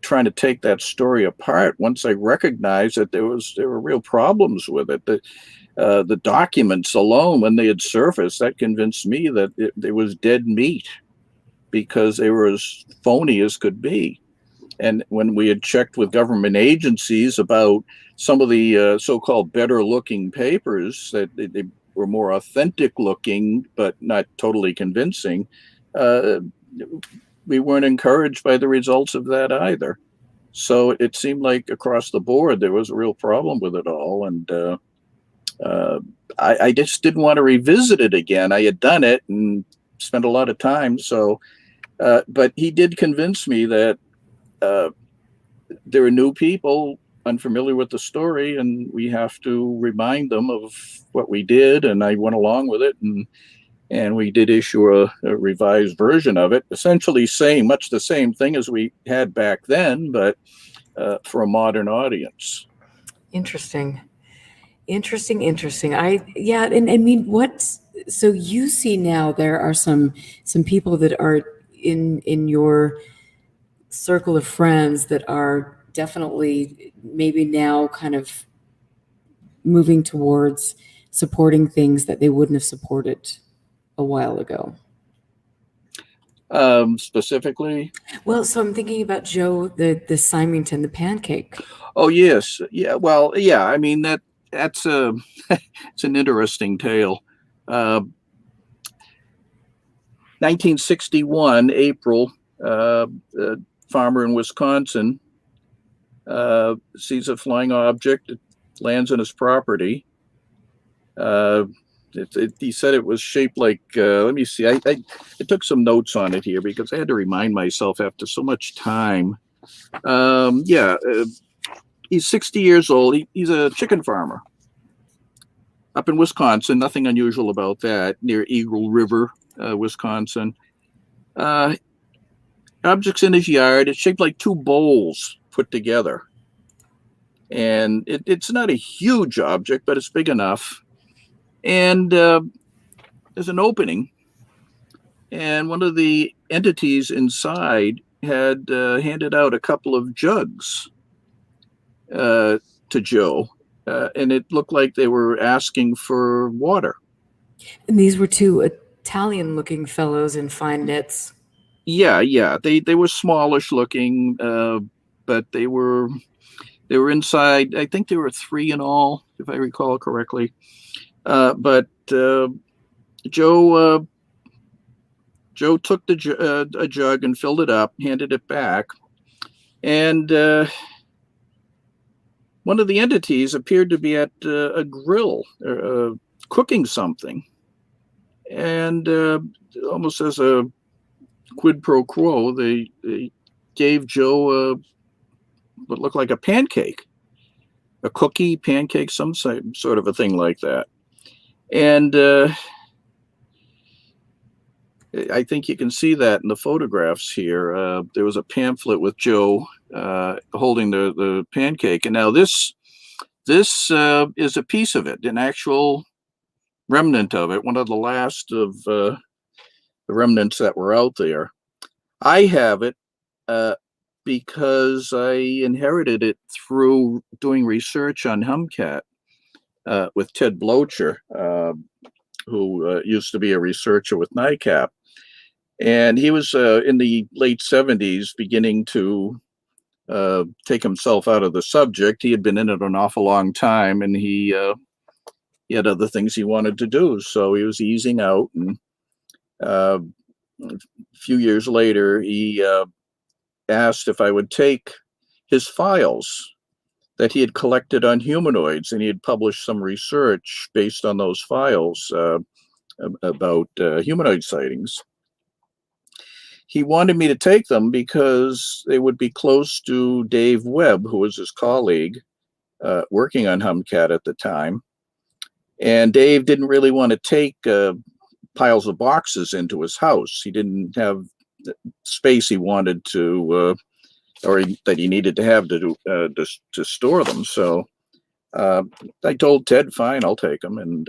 trying to take that story apart. Once I recognized that there were real problems with it, the documents alone, when they had surfaced, that convinced me that there was dead meat, because they were as phony as could be. And when we had checked with government agencies about some of the so-called better looking papers, that they were more authentic looking, but not totally convincing, we weren't encouraged by the results of that either. So it seemed like across the board, there was a real problem with it all. And I just didn't want to revisit it again. I had done it and spent a lot of time. So, but he did convince me that there are new people unfamiliar with the story, and we have to remind them of what we did. And I went along with it, and we did issue a revised version of it, essentially saying much the same thing as we had back then, but for a modern audience. Interesting. And I mean, so you see now there are some people that are in your circle of friends that are definitely maybe now kind of moving towards supporting things that they wouldn't have supported a while ago. Specifically? Well, so I'm thinking about Joe, the Symmington, the pancake. Oh, yes. Yeah. Well, yeah. I mean, that that's a it's an interesting tale. 1961 April, a farmer in Wisconsin sees a flying object. It lands on his property. He said it was shaped like, let me see, I took some notes on it here because I had to remind myself after so much time. He's 60 years old. He's a chicken farmer up in Wisconsin. Nothing unusual about that, near Eagle River, Wisconsin. Objects in his yard. It's shaped like two bowls put together. And it's not a huge object, but it's big enough. And there's an opening. And one of the entities inside had handed out a couple of jugs to Joe. And it looked like they were asking for water. And these were two Italian-looking fellows in fine knits. Yeah. They were smallish looking, but they were inside. I think there were 3 in all, if I recall correctly. But Joe took a jug and filled it up, handed it back, and one of the entities appeared to be at a grill, cooking something, and almost as a quid pro quo, they gave Joe what looked like a pancake, a cookie, pancake, some sort of a thing like that. And I think you can see that in the photographs here. There was a pamphlet with Joe holding the pancake. And now this is a piece of it, an actual remnant of it, one of the last of the remnants that were out there. I have it because I inherited it through doing research on Humcat with Ted Blocher, who used to be a researcher with NICAP. And he was in the late 70s beginning to take himself out of the subject. He had been in it an awful long time, and he had other things he wanted to do. So he was easing out. And a few years later, he asked if I would take his files that he had collected on humanoids, and he had published some research based on those files about humanoid sightings. He wanted me to take them because they would be close to Dave Webb, who was his colleague working on Humcat at the time. And Dave didn't really want to take piles of boxes into his house. He didn't have the space he wanted to, that he needed to have to store them. So I told Ted, fine, I'll take them. And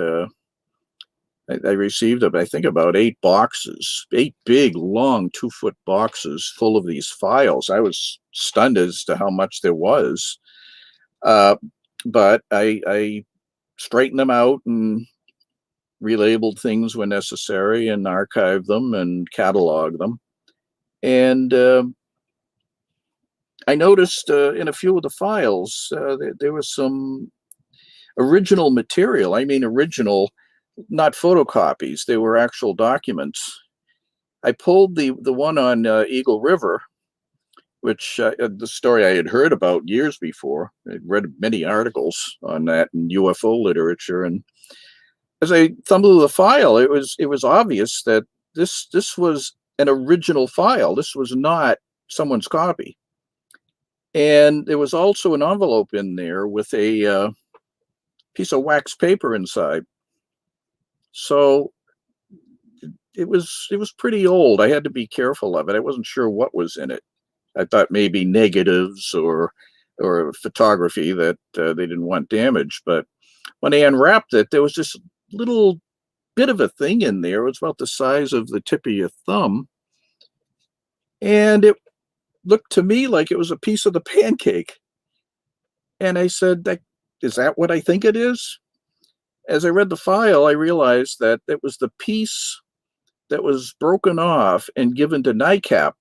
I received, I think, about 8 boxes, 8 big, long 2-foot boxes full of these files. I was stunned as to how much there was. But I straightened them out and relabeled things when necessary and archived them and cataloged them. And I noticed in a few of the files, there was some original material. I mean, original, not photocopies. They were actual documents. I pulled the one on Eagle River, which the story I had heard about years before. I'd read many articles on that in UFO literature. And as I thumbed through the file, it was obvious that this was an original file. This was not someone's copy. And there was also an envelope in there with a piece of wax paper inside. So it was pretty old. I had to be careful of it. I wasn't sure what was in it. I thought maybe negatives or photography that they didn't want damaged. But when I unwrapped it, there was this little bit of a thing in there. It was about the size of the tip of your thumb. And it looked to me like it was a piece of the pancake. And I said, is that what I think it is? As I read the file, I realized that it was the piece that was broken off and given to NICAP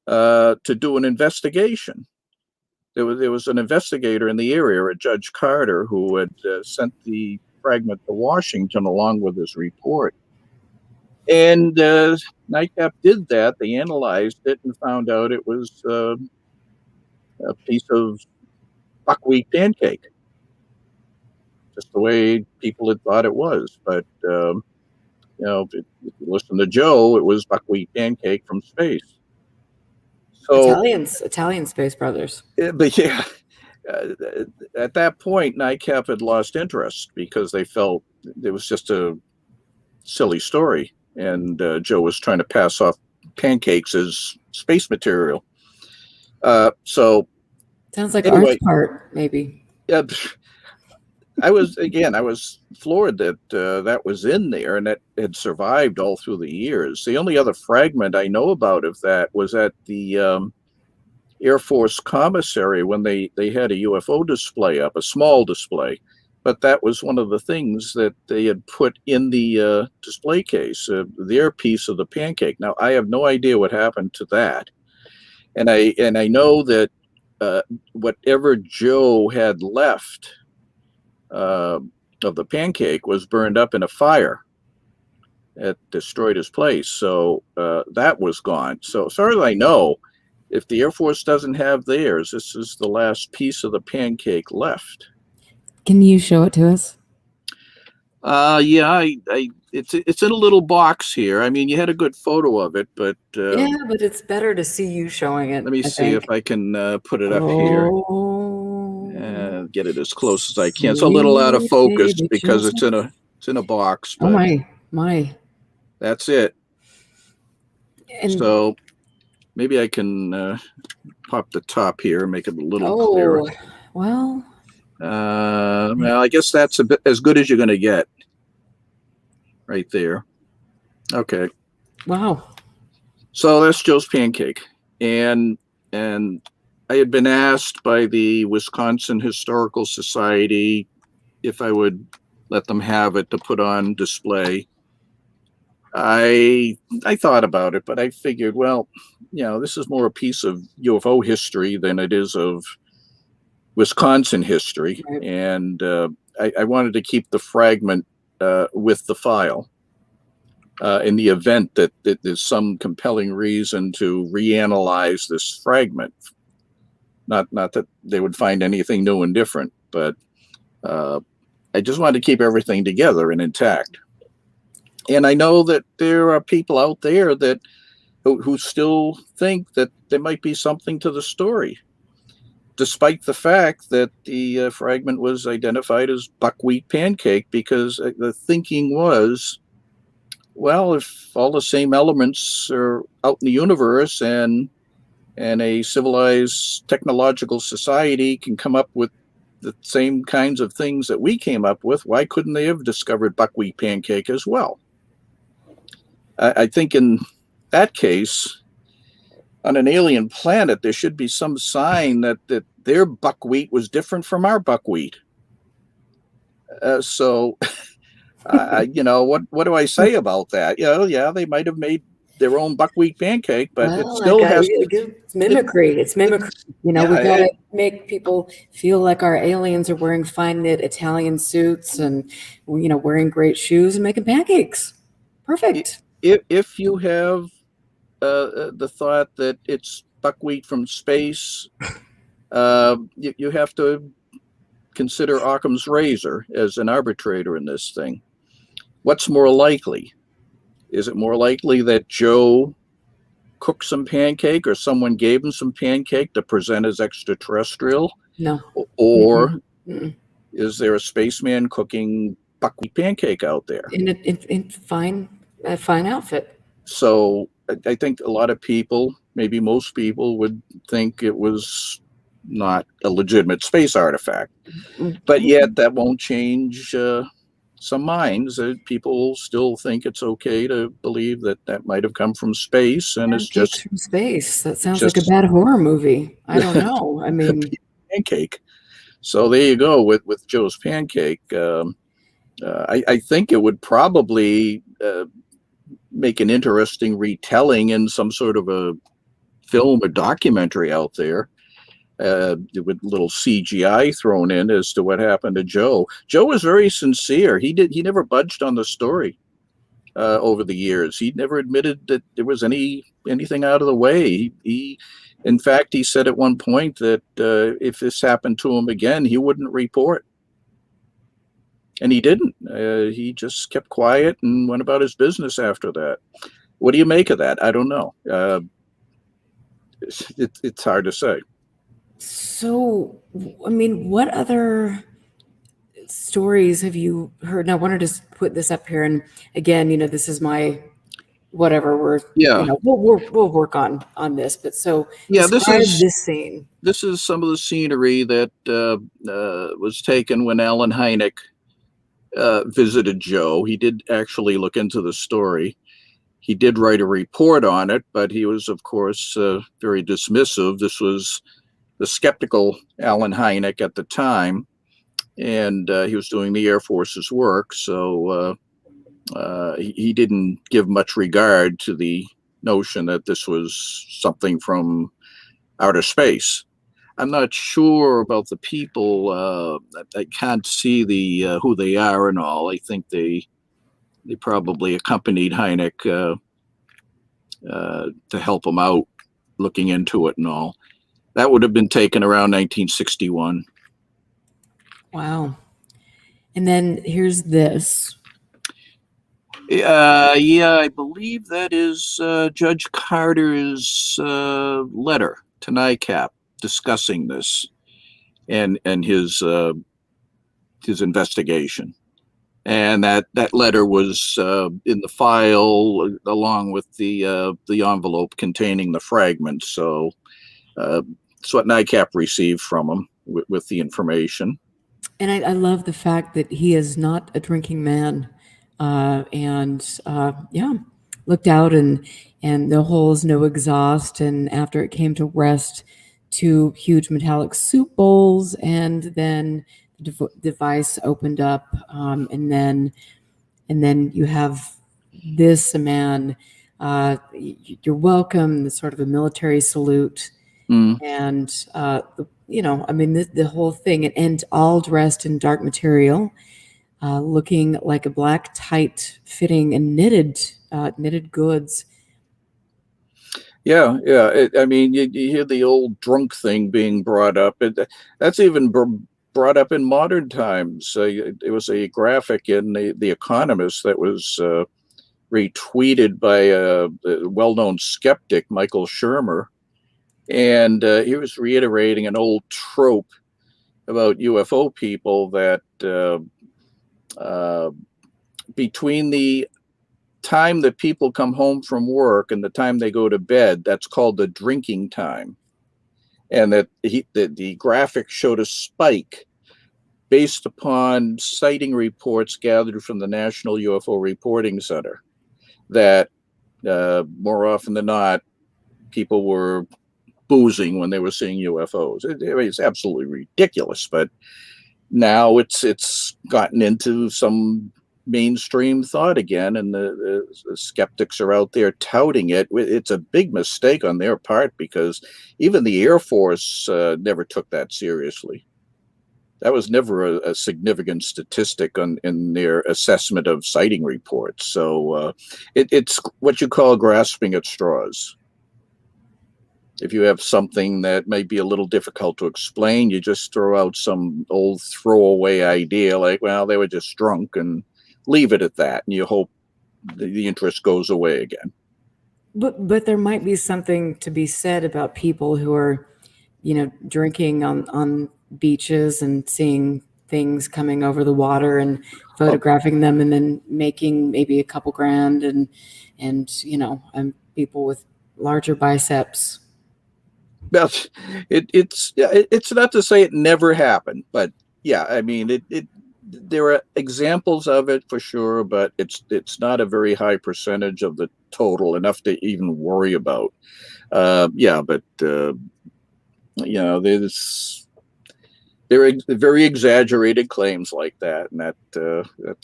to do an investigation. there was an investigator in the area, a Judge Carter, who had sent the fragment to Washington along with his report. And NICAP did that. They analyzed it and found out it was a piece of buckwheat pancake, just the way people had thought it was. But if you listen to Joe, it was buckwheat pancake from space. So Italian Space Brothers. But yeah, at that point, NICAP had lost interest because they felt it was just a silly story, and Joe was trying to pass off pancakes as space material. So sounds like anyway, Art's part, maybe. I was floored that that was in there and that had survived all through the years. The only other fragment I know about of that was at the Air Force Commissary when they had a UFO display up, a small display, but that was one of the things that they had put in the display case, their piece of the pancake. Now I have no idea what happened to that, and I know that whatever Joe had left of the pancake was burned up in a fire that destroyed his place. So that was gone. So as far as I know, if the Air Force doesn't have theirs, this is the last piece of the pancake left. Can you show it to us? Yeah, it's in a little box here. I mean, you had a good photo of it, but yeah, but it's better to see you showing it. Let me see if I can put it up here. Get it as close as I can. It's a little out of focus because it's in a box. But oh my! That's it. And so maybe I can pop the top here and make it a little clearer. Well, I guess that's a bit as good as you're going to get. Right there. Okay. Wow. So that's Joe's pancake, and I had been asked by the Wisconsin Historical Society if I would let them have it to put on display. I thought about it, but I figured, well, this is more a piece of UFO history than it is of Wisconsin history, right. And I wanted to keep the fragment with the file in the event that there's some compelling reason to reanalyze this fragment. Not that they would find anything new and different, but I just wanted to keep everything together and intact. And I know that there are people out there that who still think that there might be something to the story, despite the fact that the fragment was identified as buckwheat pancake, because the thinking was, well, if all the same elements are out in the universe and a civilized technological society can come up with the same kinds of things that we came up with, why couldn't they have discovered buckwheat pancake as well? I think in that case, on an alien planet, there should be some sign that their buckwheat was different from our buckwheat. So, what do I say about that? Yeah, they might have made their own buckwheat pancake, but it still has it's mimicry. It's mimicry. We got to make people feel like our aliens are wearing fine knit Italian suits and wearing great shoes and making pancakes. Perfect. If you have the thought that it's buckwheat from space, you have to consider Occam's razor as an arbitrator in this thing. What's more likely? Is it more likely that Joe cooked some pancake or someone gave him some pancake to present as extraterrestrial? No. Or is there a spaceman cooking buckwheat pancake out there? In a fine outfit. So I think a lot of people, maybe most people, would think it was not a legitimate space artifact. But yet that won't change some minds. People still think it's okay to believe that might have come from space, and it's just from space. That sounds like a bad horror movie. I don't know. I mean, pancake. So there you go with Joe's pancake. I think it would probably make an interesting retelling in some sort of a film or documentary out there. with little CGI thrown in as to what happened to Joe. Joe was very sincere. He never budged on the story over the years. He never admitted that there was anything out of the way. In fact, he said at one point that if this happened to him again, he wouldn't report. And he didn't. He just kept quiet and went about his business after that. What do you make of that? I don't know. It's hard to say. So, I mean, what other stories have you heard? Now, I want to just put this up here, and again, this is my whatever. We'll work on this. But so, describe this scene. This is some of the scenery that was taken when Alan Hynek visited Joe. He did actually look into the story. He did write a report on it, but he was, of course, very dismissive. This was the skeptical Alan Hynek at the time, and he was doing the Air Force's work, so he didn't give much regard to the notion that this was something from outer space. I'm not sure about the people. I can't see who they are and all. I think they probably accompanied Hynek to help him out looking into it and all. That would have been taken around 1961. Wow. And then here's this. Yeah, I believe that is Judge Carter's letter to NICAP discussing this and his investigation. And that letter was in the file along with the envelope containing the fragments. So it's what NICAP received from him with the information. And I love the fact that he is not a drinking man, looked out and no holes, no exhaust. And after it came to rest, 2 huge metallic soup bowls, and then the device opened up, and then you have this man. You're welcome. The sort of a military salute. And the whole thing, and all dressed in dark material, looking like a black tight fitting and knitted goods. Yeah. You hear the old drunk thing being brought up. That's even brought up in modern times. It was a graphic in the Economist that was retweeted by a well-known skeptic, Michael Shermer. And he was reiterating an old trope about UFO people that between the time that people come home from work and the time they go to bed, that's called the drinking time. And that the graphic showed a spike based upon sighting reports gathered from the National UFO Reporting Center, that more often than not, people were boozing when they were seeing UFOs. It's absolutely ridiculous, but now it's gotten into some mainstream thought again, and the skeptics are out there touting it. It's a big mistake on their part, because even the Air Force never took that seriously. That was never a significant statistic in their assessment of sighting reports. So it's what you call grasping at straws. If you have something that may be a little difficult to explain, you just throw out some old throwaway idea like, well, they were just drunk, and leave it at that. And you hope the interest goes away again. But there might be something to be said about people who are, drinking on beaches and seeing things coming over the water and photographing them, and then making maybe a couple grand, and people with larger biceps. Well, it's not to say it never happened, but yeah, I mean, there are examples of it for sure, but it's not a very high percentage of the total, enough to even worry about. There are very exaggerated claims like that, and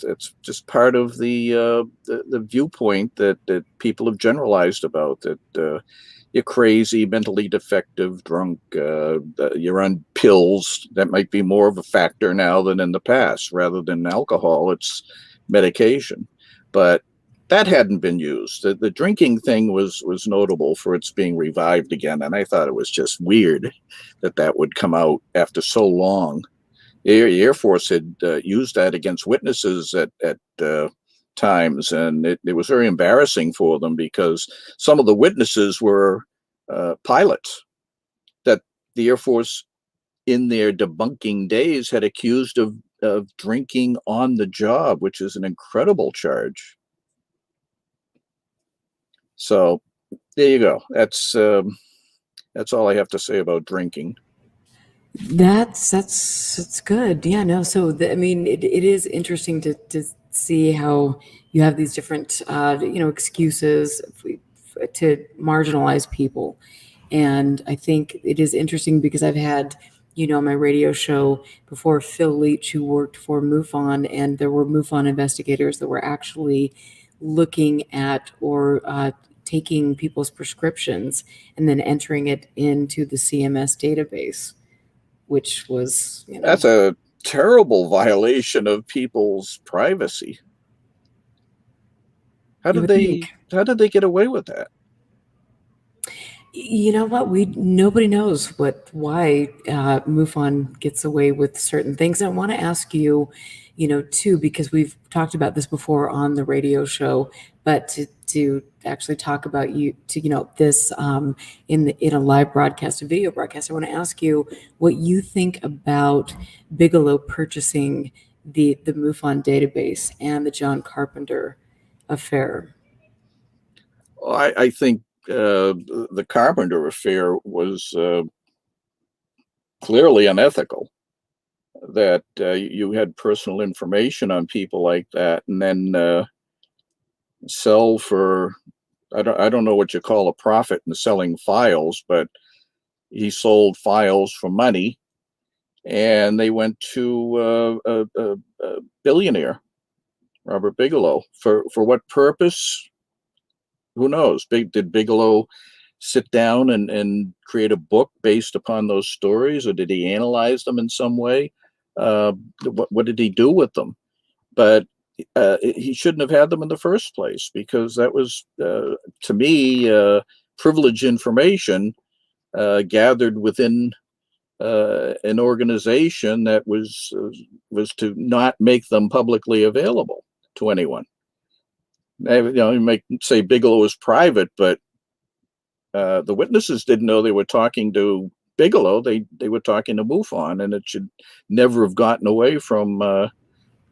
that's just part of the viewpoint that people have generalized about, that you're crazy, mentally defective, drunk, you're on pills. That might be more of a factor now than in the past. Rather than alcohol, it's medication. But that hadn't been used. The drinking thing was notable for its being revived again, and I thought it was just weird that that would come out after so long. The Air Force had used that against witnesses at times, and it was very embarrassing for them because some of the witnesses were pilots that the Air Force, in their debunking days, had accused of drinking on the job, which is an incredible charge. So there you go. That's all I have to say about drinking. That's good. Yeah, no. So I mean, it is interesting to see how you have these different excuses to marginalize people, and I think it is interesting because I've had my radio show before Phil Leach, who worked for MUFON, and there were MUFON investigators that were actually looking at or taking people's prescriptions and then entering it into the CMS database, which was, That's a terrible violation of people's privacy. How did they get away with that? You know what? Nobody knows why MUFON gets away with certain things. And I want to ask you, too, because we've talked about this before on the radio show, but to actually talk about this in a live broadcast, a video broadcast, I want to ask you what you think about Bigelow purchasing the MUFON database and the John Carpenter affair. Well, I think the Carpenter affair was clearly unethical. That you had personal information on people like that, and then sell for I don't know what you call a profit in selling files, but he sold files for money, and they went to a billionaire, Robert Bigelow, for what purpose? Who knows? Did Bigelow sit down and create a book based upon those stories, or did he analyze them in some way? What did he do with them? But he shouldn't have had them in the first place, because that was, to me, privileged information gathered within an organization that was to not make them publicly available to anyone. You might say Bigelow was private, but the witnesses didn't know they were talking to Bigelow. They were talking to MUFON, and it should never have gotten away from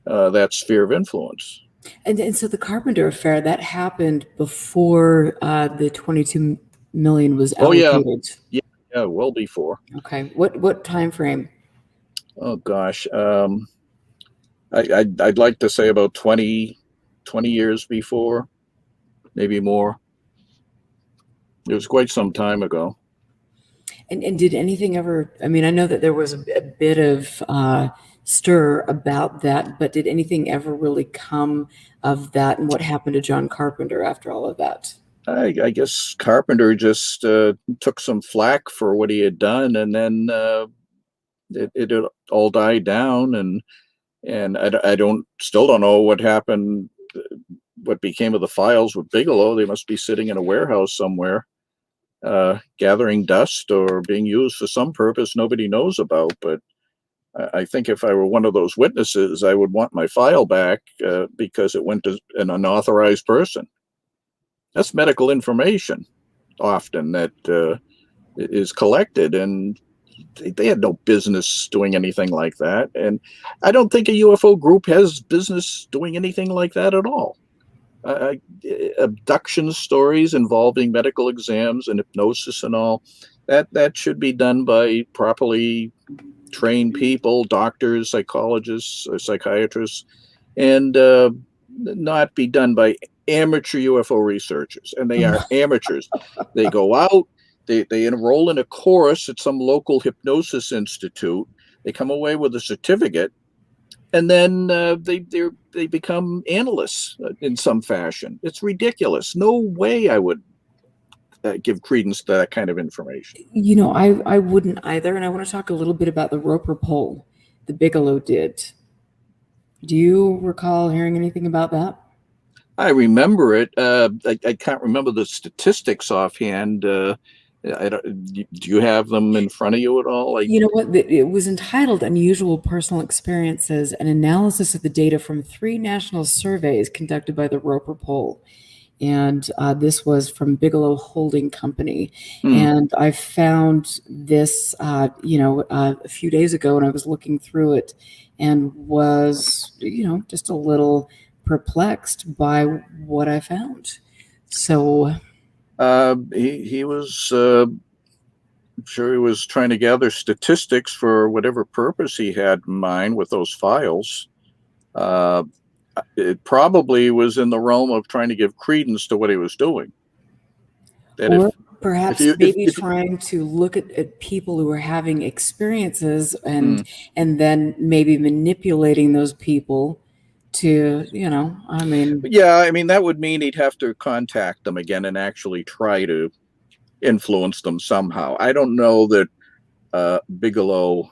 that sphere of influence. And so the Carpenter affair, that happened before the 22 million was allocated. Yeah, well before. Okay, what time frame? Oh gosh, I'd like to say about 20 years before, maybe more. It was quite some time ago. And did anything ever? I mean, I know that there was a bit of stir about that, but did anything ever really come of that? And what happened to John Carpenter after all of that? I guess Carpenter just took some flack for what he had done, and then it all died down, and I still don't know what happened. What became of the files with Bigelow? They must be sitting in a warehouse somewhere, gathering dust or being used for some purpose nobody knows about. But I think if I were one of those witnesses, I would want my file back because it went to an unauthorized person. That's medical information often that is collected, and they had no business doing anything like that. And I don't think a UFO group has business doing anything like that at all. Abduction stories involving medical exams and hypnosis and all, that should be done by properly trained people, doctors, psychologists, or psychiatrists, and not be done by amateur UFO researchers. And they are amateurs. They go out, they enroll in a course at some local hypnosis institute. They come away with a certificate, and then they become analysts in some fashion. It's ridiculous. No way I would give credence to that kind of information. You know, I wouldn't either. And I want to talk a little bit about the Roper poll the Bigelow did. Do you recall hearing anything about that? I remember it. I can't remember the statistics offhand. Do you have them in front of you at all? You know what? It was entitled Unusual Personal Experiences, an analysis of the data from 3 national surveys conducted by the Roper poll. And this was from Bigelow Holding Company. And I found this, a few days ago, and I was looking through it and was, just a little perplexed by what I found. So he was I'm sure he was trying to gather statistics for whatever purpose he had in mind with those files. It probably was in the realm of trying to give credence to what he was doing. That or perhaps trying to look at people who are having experiences and then maybe manipulating those people to, yeah, I mean, that would mean he'd have to contact them again and actually try to influence them somehow. I don't know that Bigelow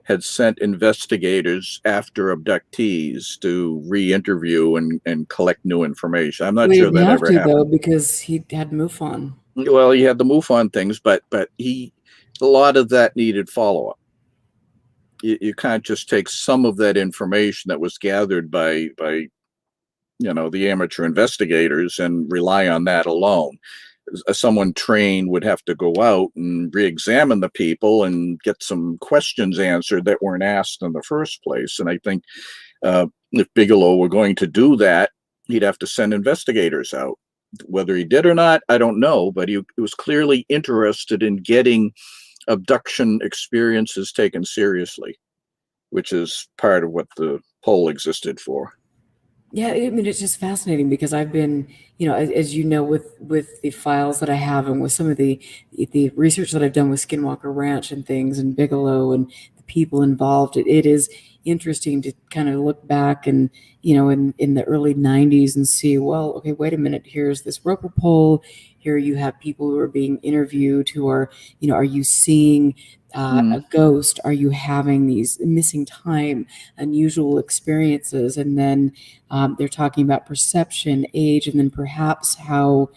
had sent investigators after abductees to re-interview and collect new information. I'm not sure that ever happened, though, because he had MUFON. Well, he had the MUFON things, but a lot of that needed follow-up. You can't just take some of that information that was gathered by the amateur investigators and rely on that alone. Someone trained would have to go out and re-examine the people and get some questions answered that weren't asked in the first place. And I think if Bigelow were going to do that, he'd have to send investigators out. Whether he did or not, I don't know, but he was clearly interested in getting abduction experiences taken seriously, which is part of what the poll existed for. Yeah, I mean, it's just fascinating because I've been, as you know, with the files that I have and with some of the research that I've done with Skinwalker Ranch and things and Bigelow and the people involved, it is interesting to kind of look back and, in the early 90s and see, well, okay, wait a minute, here's this Roper poll. Here you have people who are being interviewed who are, are you seeing a ghost? Are you having these missing time, unusual experiences? And then they're talking about perception, age, and then perhaps how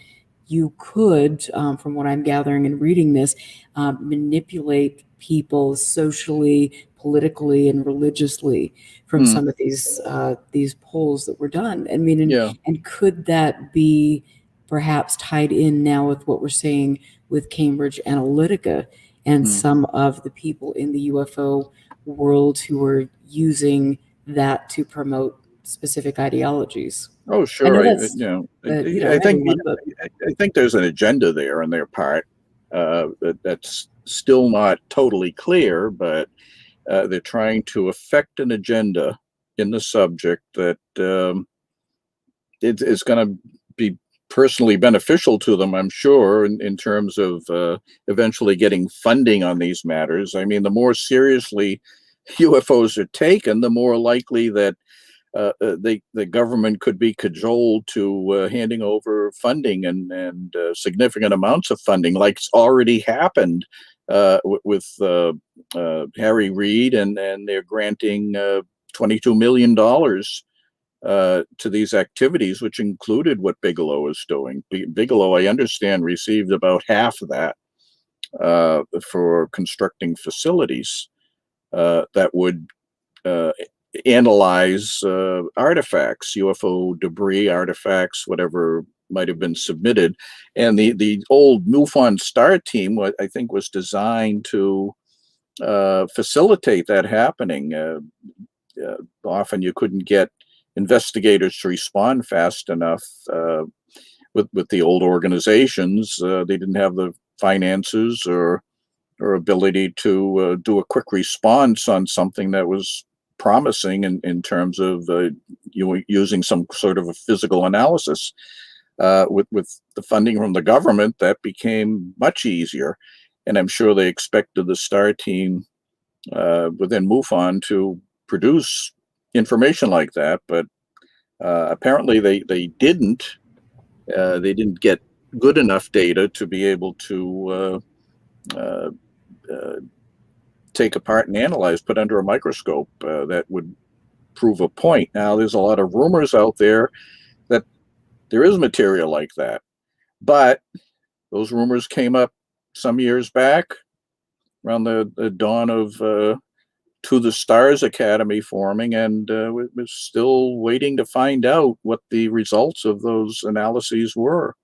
you could, from what I'm gathering and reading this, manipulate people socially, politically, and religiously from some of these polls that were done. I mean, and could that be perhaps tied in now with what we're seeing with Cambridge Analytica and some of the people in the UFO world who are using that to promote specific ideologies? Oh, sure. I think there's an agenda there on their part that's still not totally clear, but they're trying to affect an agenda in the subject that it's going to be personally beneficial to them, I'm sure, in terms of eventually getting funding on these matters. I mean, the more seriously UFOs are taken, the more likely that the government could be cajoled to handing over funding and significant amounts of funding, like it's already happened with Harry Reid, and they're granting $22 million to these activities, which included what Bigelow is doing. Bigelow, I understand, received about half of that for constructing facilities that would analyze artifacts, UFO debris, artifacts, whatever might have been submitted. And the old MUFON STAR team, I think, was designed to facilitate that happening. Often you couldn't get investigators to respond fast enough with the old organizations. They didn't have the finances or ability to do a quick response on something that was promising in terms of using some sort of a physical analysis. With the funding from the government, that became much easier. And I'm sure they expected the STAR team within MUFON to produce information like that, but apparently they didn't. They didn't get good enough data to be able to take apart and analyze, put under a microscope, that would prove a point. Now, there's a lot of rumors out there that there is material like that, but those rumors came up some years back around the dawn of To the Stars Academy forming, and we're still waiting to find out what the results of those analyses were.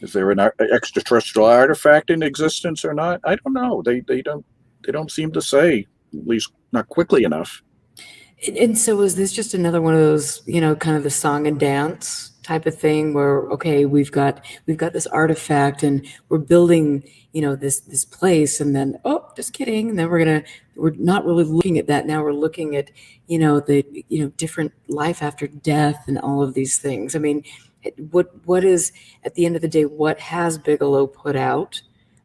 Is there an extraterrestrial artifact in existence or not? I don't know. They don't seem to say, at least not quickly enough. And so is this just another one of those, kind of the song and dance type of thing where, okay, we've got this artifact and we're building, this place, and then, oh, just kidding. And then we're not really looking at that. Now we're looking at, the different life after death and all of these things. I mean, what is, at the end of the day, what has Bigelow put out?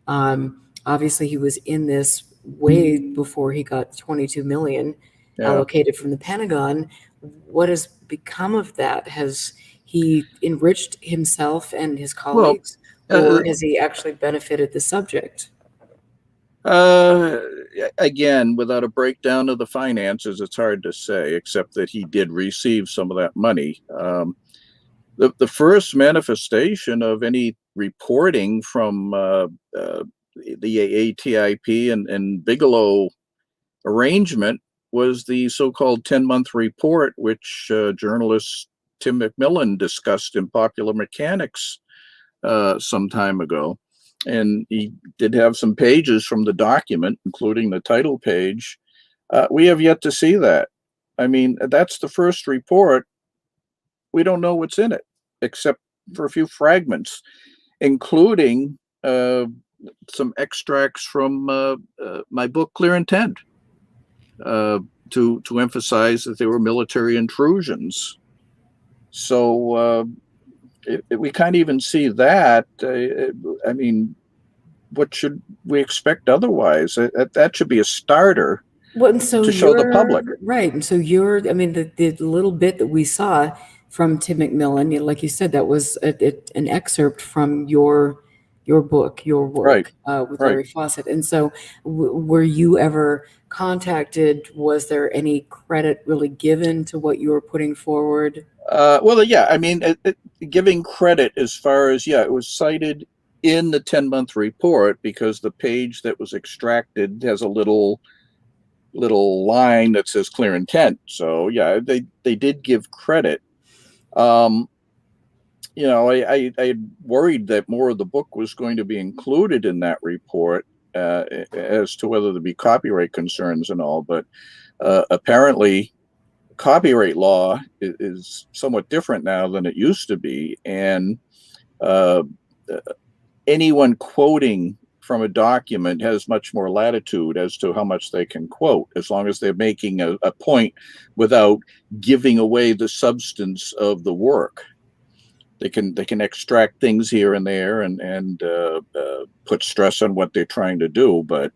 Obviously he was in this way before he got 22 million allocated from the Pentagon. What has become of that? Has he enriched himself and his colleagues, or has he actually benefited the subject? Again, without a breakdown of the finances, it's hard to say, except that he did receive some of that money. The first manifestation of any reporting from the AATIP and Bigelow arrangement was the so-called 10-month report, which journalist Tim McMillan discussed in Popular Mechanics some time ago. And he did have some pages from the document, including the title page. We have yet to see that. I mean, that's the first report. We don't know what's in it, except for a few fragments, including some extracts from my book, Clear Intent, to emphasize that they were military intrusions. So we can't even see that. I mean, what should we expect otherwise? That should be a starter to show the public. Right. And so I mean, the little bit that we saw from Tim McMillan, like you said, that was an excerpt from your book, your work, with Larry Fawcett. And so were you ever contacted? Was there any credit really given to what you were putting forward? Well, yeah, I mean, giving credit as far as, it was cited in the 10-month report because the page that was extracted has a little line that says Clear Intent. So, yeah, they did give credit. I worried that more of the book was going to be included in that report as to whether there be copyright concerns and all, but apparently copyright law is somewhat different now than it used to be, and anyone quoting from a document has much more latitude as to how much they can quote, as long as they're making a point without giving away the substance of the work. They can extract things here and there and put stress on what they're trying to do, but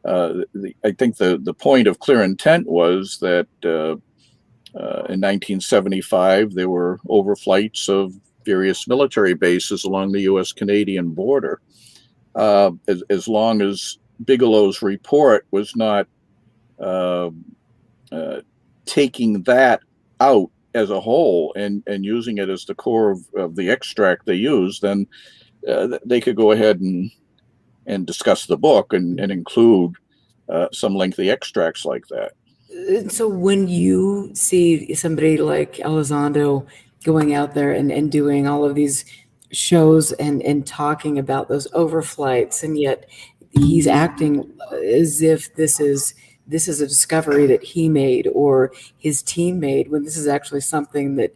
I think the point of Clear Intent was that in 1975, there were overflights of various military bases along the U.S.-Canadian border. As long as Bigelow's report was not taking that out as a whole and using it as the core of the extract they use, then they could go ahead and discuss the book and include some lengthy extracts like that. So when you see somebody like Elizondo going out there and doing all of these shows and talking about those overflights, and yet he's acting as if this is a discovery that he made or his team made, when this is actually something that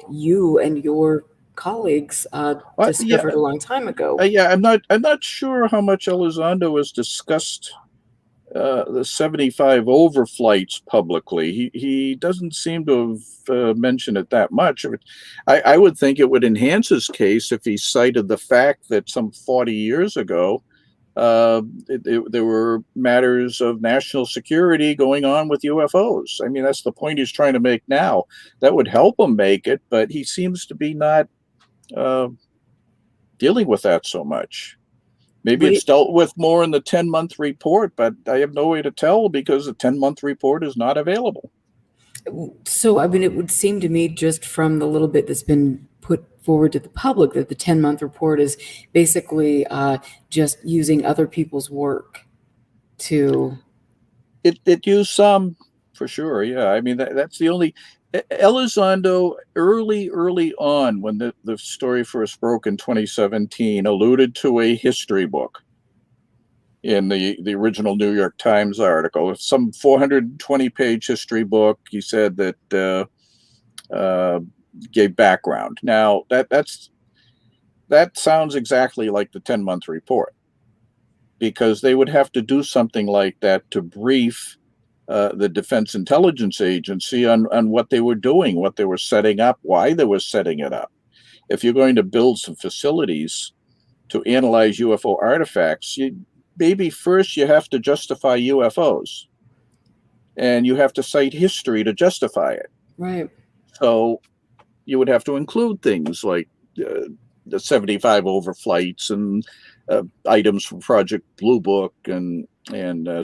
you and your colleagues discovered a long time ago. I'm not sure how much Elizondo has discussed the 75 overflights publicly. He doesn't seem to have mentioned it that much. I would think it would enhance his case if he cited the fact that some 40 years ago, there were matters of national security going on with UFOs. I mean, that's the point he's trying to make now. That would help him make it, but he seems to be not dealing with that so much. Maybe Wait. it's dealt with more in the 10-month report, but I have no way to tell because the 10-month report is not available. So, I mean, it would seem to me, just from the little bit that's been put forward to the public, that the 10-month report is basically just using other people's work to. It used some, for sure. Yeah, I mean that's the only. Elizondo early on, when the story first broke in 2017, alluded to a history book in the original New York Times article. It's some 420-page history book. He said that gave background. Now that sounds exactly like the 10-month report, because they would have to do something like that to brief the Defense Intelligence Agency on what they were doing, what they were setting up, why they were setting it up. If you're going to build some facilities to analyze UFO artifacts, maybe first you have to justify UFOs, and you have to cite history to justify it. Right. So you would have to include things like the 75 overflights and items from Project Blue Book and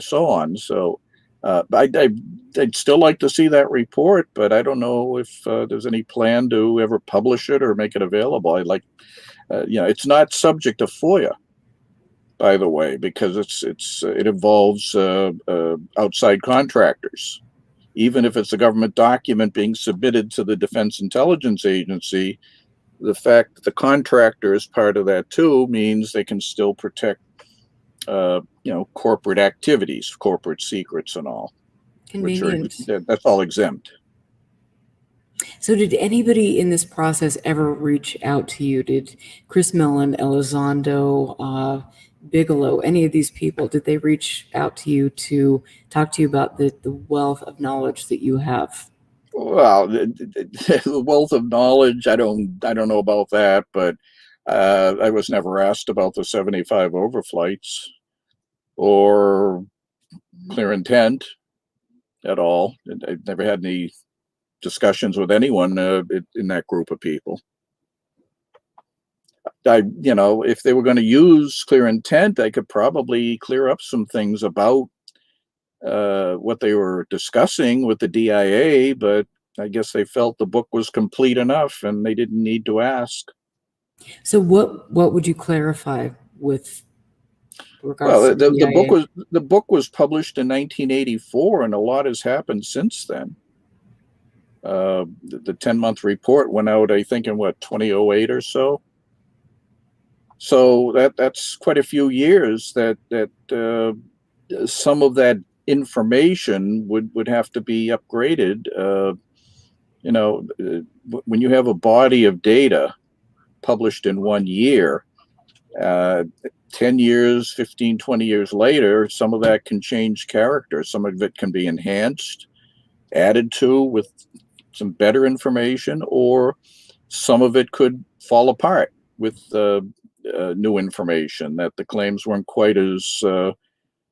so on. So I'd still like to see that report, but I don't know if there's any plan to ever publish it or make it available. I'd like, it's not subject to FOIA, by the way, because it involves outside contractors. Even if it's a government document being submitted to the Defense Intelligence Agency, the fact that the contractor is part of that too means they can still protect, corporate activities, corporate secrets, and all. Convenient. That's all exempt. So, did anybody in this process ever reach out to you? Did Chris Mellon, Elizondo, Bigelow, any of these people, did they reach out to you to talk to you about the wealth of knowledge that you have? Well, the wealth of knowledge, I don't know about that, but I was never asked about the 75 overflights or clear intent at all. I've never had any discussions with anyone in that group of people. If they were going to use clear intent, I could probably clear up some things about what they were discussing with the DIA, but I guess they felt the book was complete enough and they didn't need to ask. So what would you clarify with regards Well, to the DIA? the book was published in 1984, and a lot has happened since then. The 10-month report went out, I think, in 2008 or so. So that's quite a few years that some of that information would have to be upgraded. When you have a body of data published in 1 year, 10 years, 15, 20 years later, some of that can change character. Some of it can be enhanced, added to with some better information, or some of it could fall apart with new information, that the claims weren't quite as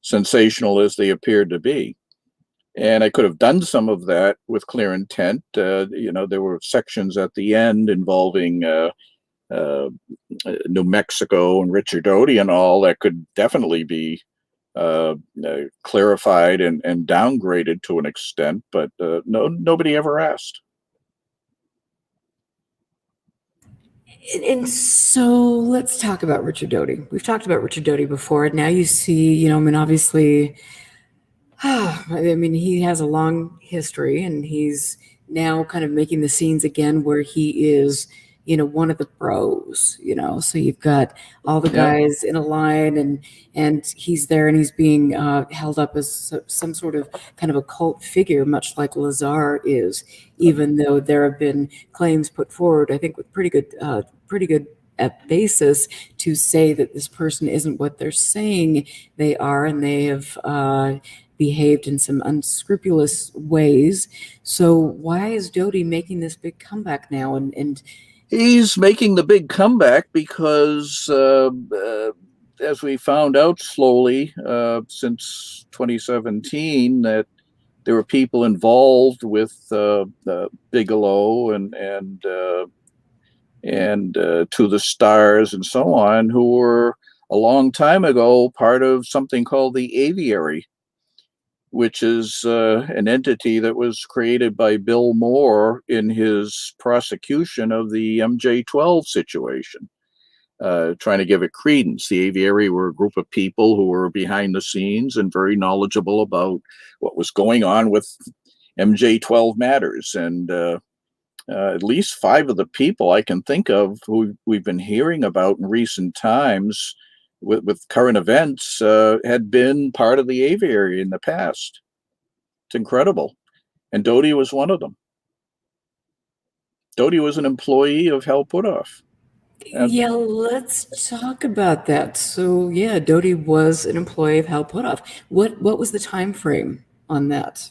sensational as they appeared to be. And I could have done some of that with clear intent. There were sections at the end involving New Mexico and Richard Doty and all that could definitely be clarified and downgraded to an extent, but nobody ever asked. And so let's talk about Richard Doty. We've talked about Richard Doty before. Now you see, obviously, he has a long history, and he's now kind of making the scenes again where he is, one of the pros, so you've got all the guys in a line, and he's there, and he's being held up as some sort of kind of a cult figure, much like Lazar is, even though there have been claims put forward, I think, with pretty good at basis to say that this person isn't what they're saying they are, and they have behaved in some unscrupulous ways. So why is Doty making this big comeback now? And he's making the big comeback because, as we found out slowly since 2017, that there were people involved with Bigelow and and To the Stars and so on, who were a long time ago part of something called the Aviary, which is an entity that was created by Bill Moore in his prosecution of the MJ12 situation, trying to give it credence. The Aviary were a group of people who were behind the scenes and very knowledgeable about what was going on with MJ12 matters. And at least 5 of the people I can think of who we've been hearing about in recent times with current events had been part of the Aviary in the past. It's incredible. And Doty was one of them. Doty was an employee of Hal Puthoff. Yeah, let's talk about that. So yeah, Doty was an employee of Hal Puthoff. What was the time frame on that?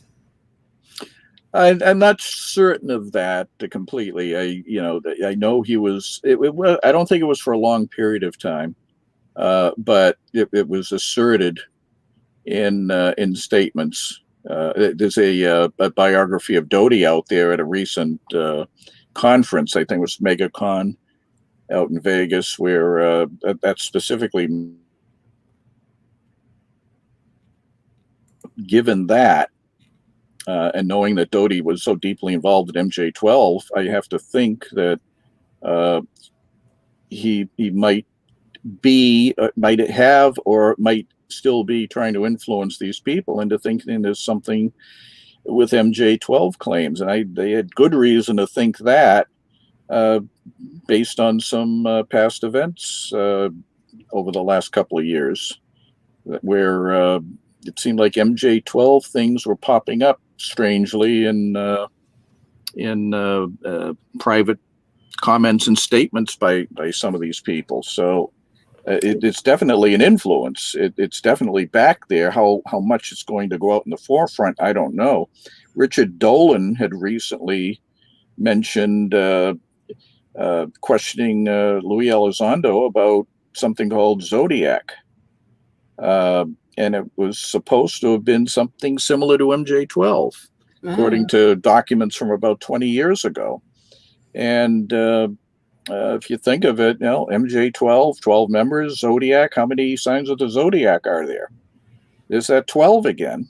I'm not certain of that completely. I know he was. I don't think it was for a long period of time, but it was asserted in statements. There's a biography of Doty out there at a recent conference. I think it was MegaCon out in Vegas, where that's specifically given that. And knowing that Doty was so deeply involved in MJ12, I have to think that he might have or might still be trying to influence these people into thinking there's something with MJ12 claims. And they had good reason to think that based on some past events over the last couple of years, where it seemed like MJ12 things were popping up strangely in private comments and statements by some of these people. So it's definitely an influence. It's definitely back there. How much it's going to go out in the forefront, I don't know. Richard Dolan had recently mentioned questioning Louis Elizondo about something called Zodiac. And it was supposed to have been something similar to MJ12, according to documents from about 20 years ago. And if you think of it, MJ12, 12 members, Zodiac, how many signs of the Zodiac are there? There's that 12 again.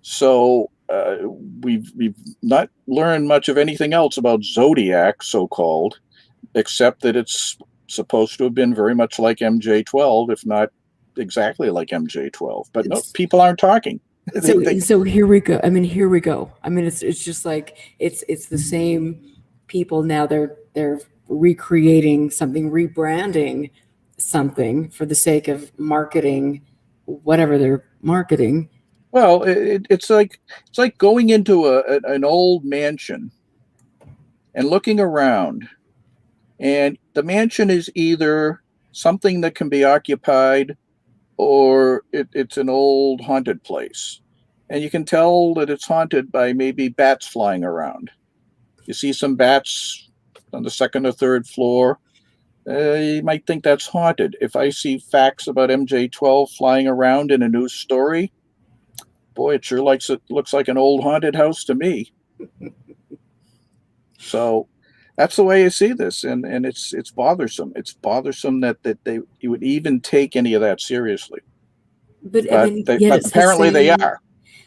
So we've not learned much of anything else about Zodiac, so-called, except that it's supposed to have been very much like MJ12, if not exactly like MJ12, but no, people aren't talking. So here we go. Here we go. It's just like it's the same people now. They're recreating something, rebranding something for the sake of marketing whatever they're marketing. Well, it's like going into an old mansion and looking around, and the mansion is either something that can be occupied, or it's an old haunted place. And you can tell that it's haunted by maybe bats flying around. You see some bats on the 2nd or 3rd floor. You might think that's haunted. If I see facts about MJ12 flying around in a news story, boy, it sure looks like an old haunted house to me. So that's the way I see this, and it's bothersome. It's bothersome that you would even take any of that seriously. But apparently they are.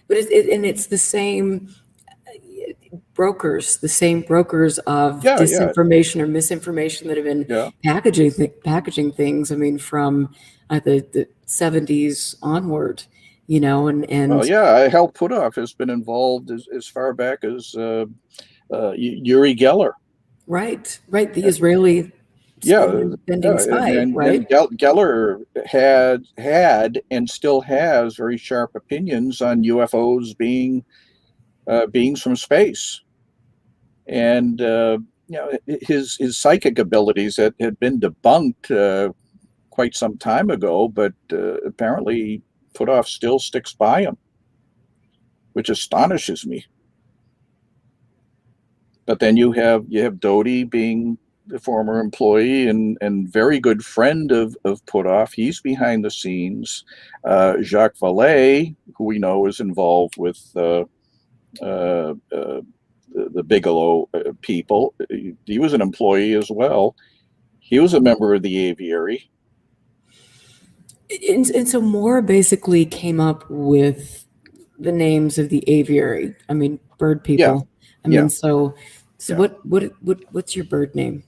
But it's the same brokers, of disinformation or misinformation that have been packaging things. From the 70s onward, and well, Hal Puthoff has been involved as far back as Uri Geller. Right. The Israeli bending spy, right? And Geller had and still has very sharp opinions on UFOs being beings from space, and his psychic abilities that had been debunked quite some time ago, but apparently Puthoff still sticks by him, which astonishes me. But then you have Doty being the former employee and very good friend of Puthoff. He's behind the scenes. Jacques Vallée, who we know is involved with the Bigelow people. He was an employee as well. He was a member of the aviary. And so Moore basically came up with the names of the aviary. I mean, bird people. I Yeah. mean, so Yeah. what's your bird name?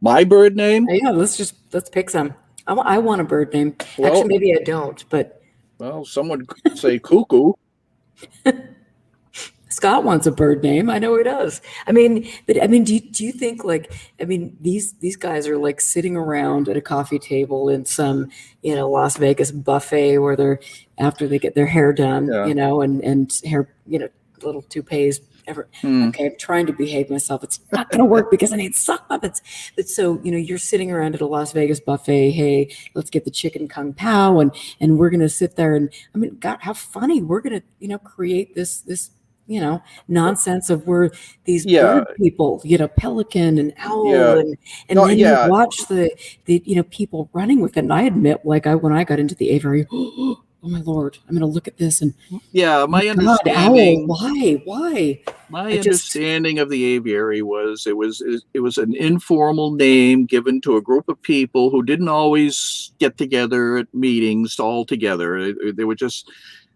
My bird name? Yeah, let's pick some. I want a bird name. Well, Actually, maybe I don't, but well, someone could say cuckoo. Scott wants a bird name. I know he does. I mean, but I mean, do you think like, I mean, these guys are like sitting around at a coffee table in some, Las Vegas buffet where they're, after they get their hair done, Yeah. and hair, little toupees. Okay, I'm trying to behave myself. It's not going to work because I need sock puppets. But so, you're sitting around at a Las Vegas buffet. Hey, let's get the chicken kung pao, and we're going to sit there, and I mean, God, how funny. We're going to, create this nonsense of we're these bird people, pelican and owl, and then you watch the people running with it. And I admit, like when I got into the aviary, oh my Lord, I'm going to look at this and my owl, understanding. why? My understanding of the aviary was it was an informal name given to a group of people who didn't always get together at meetings all together. They were just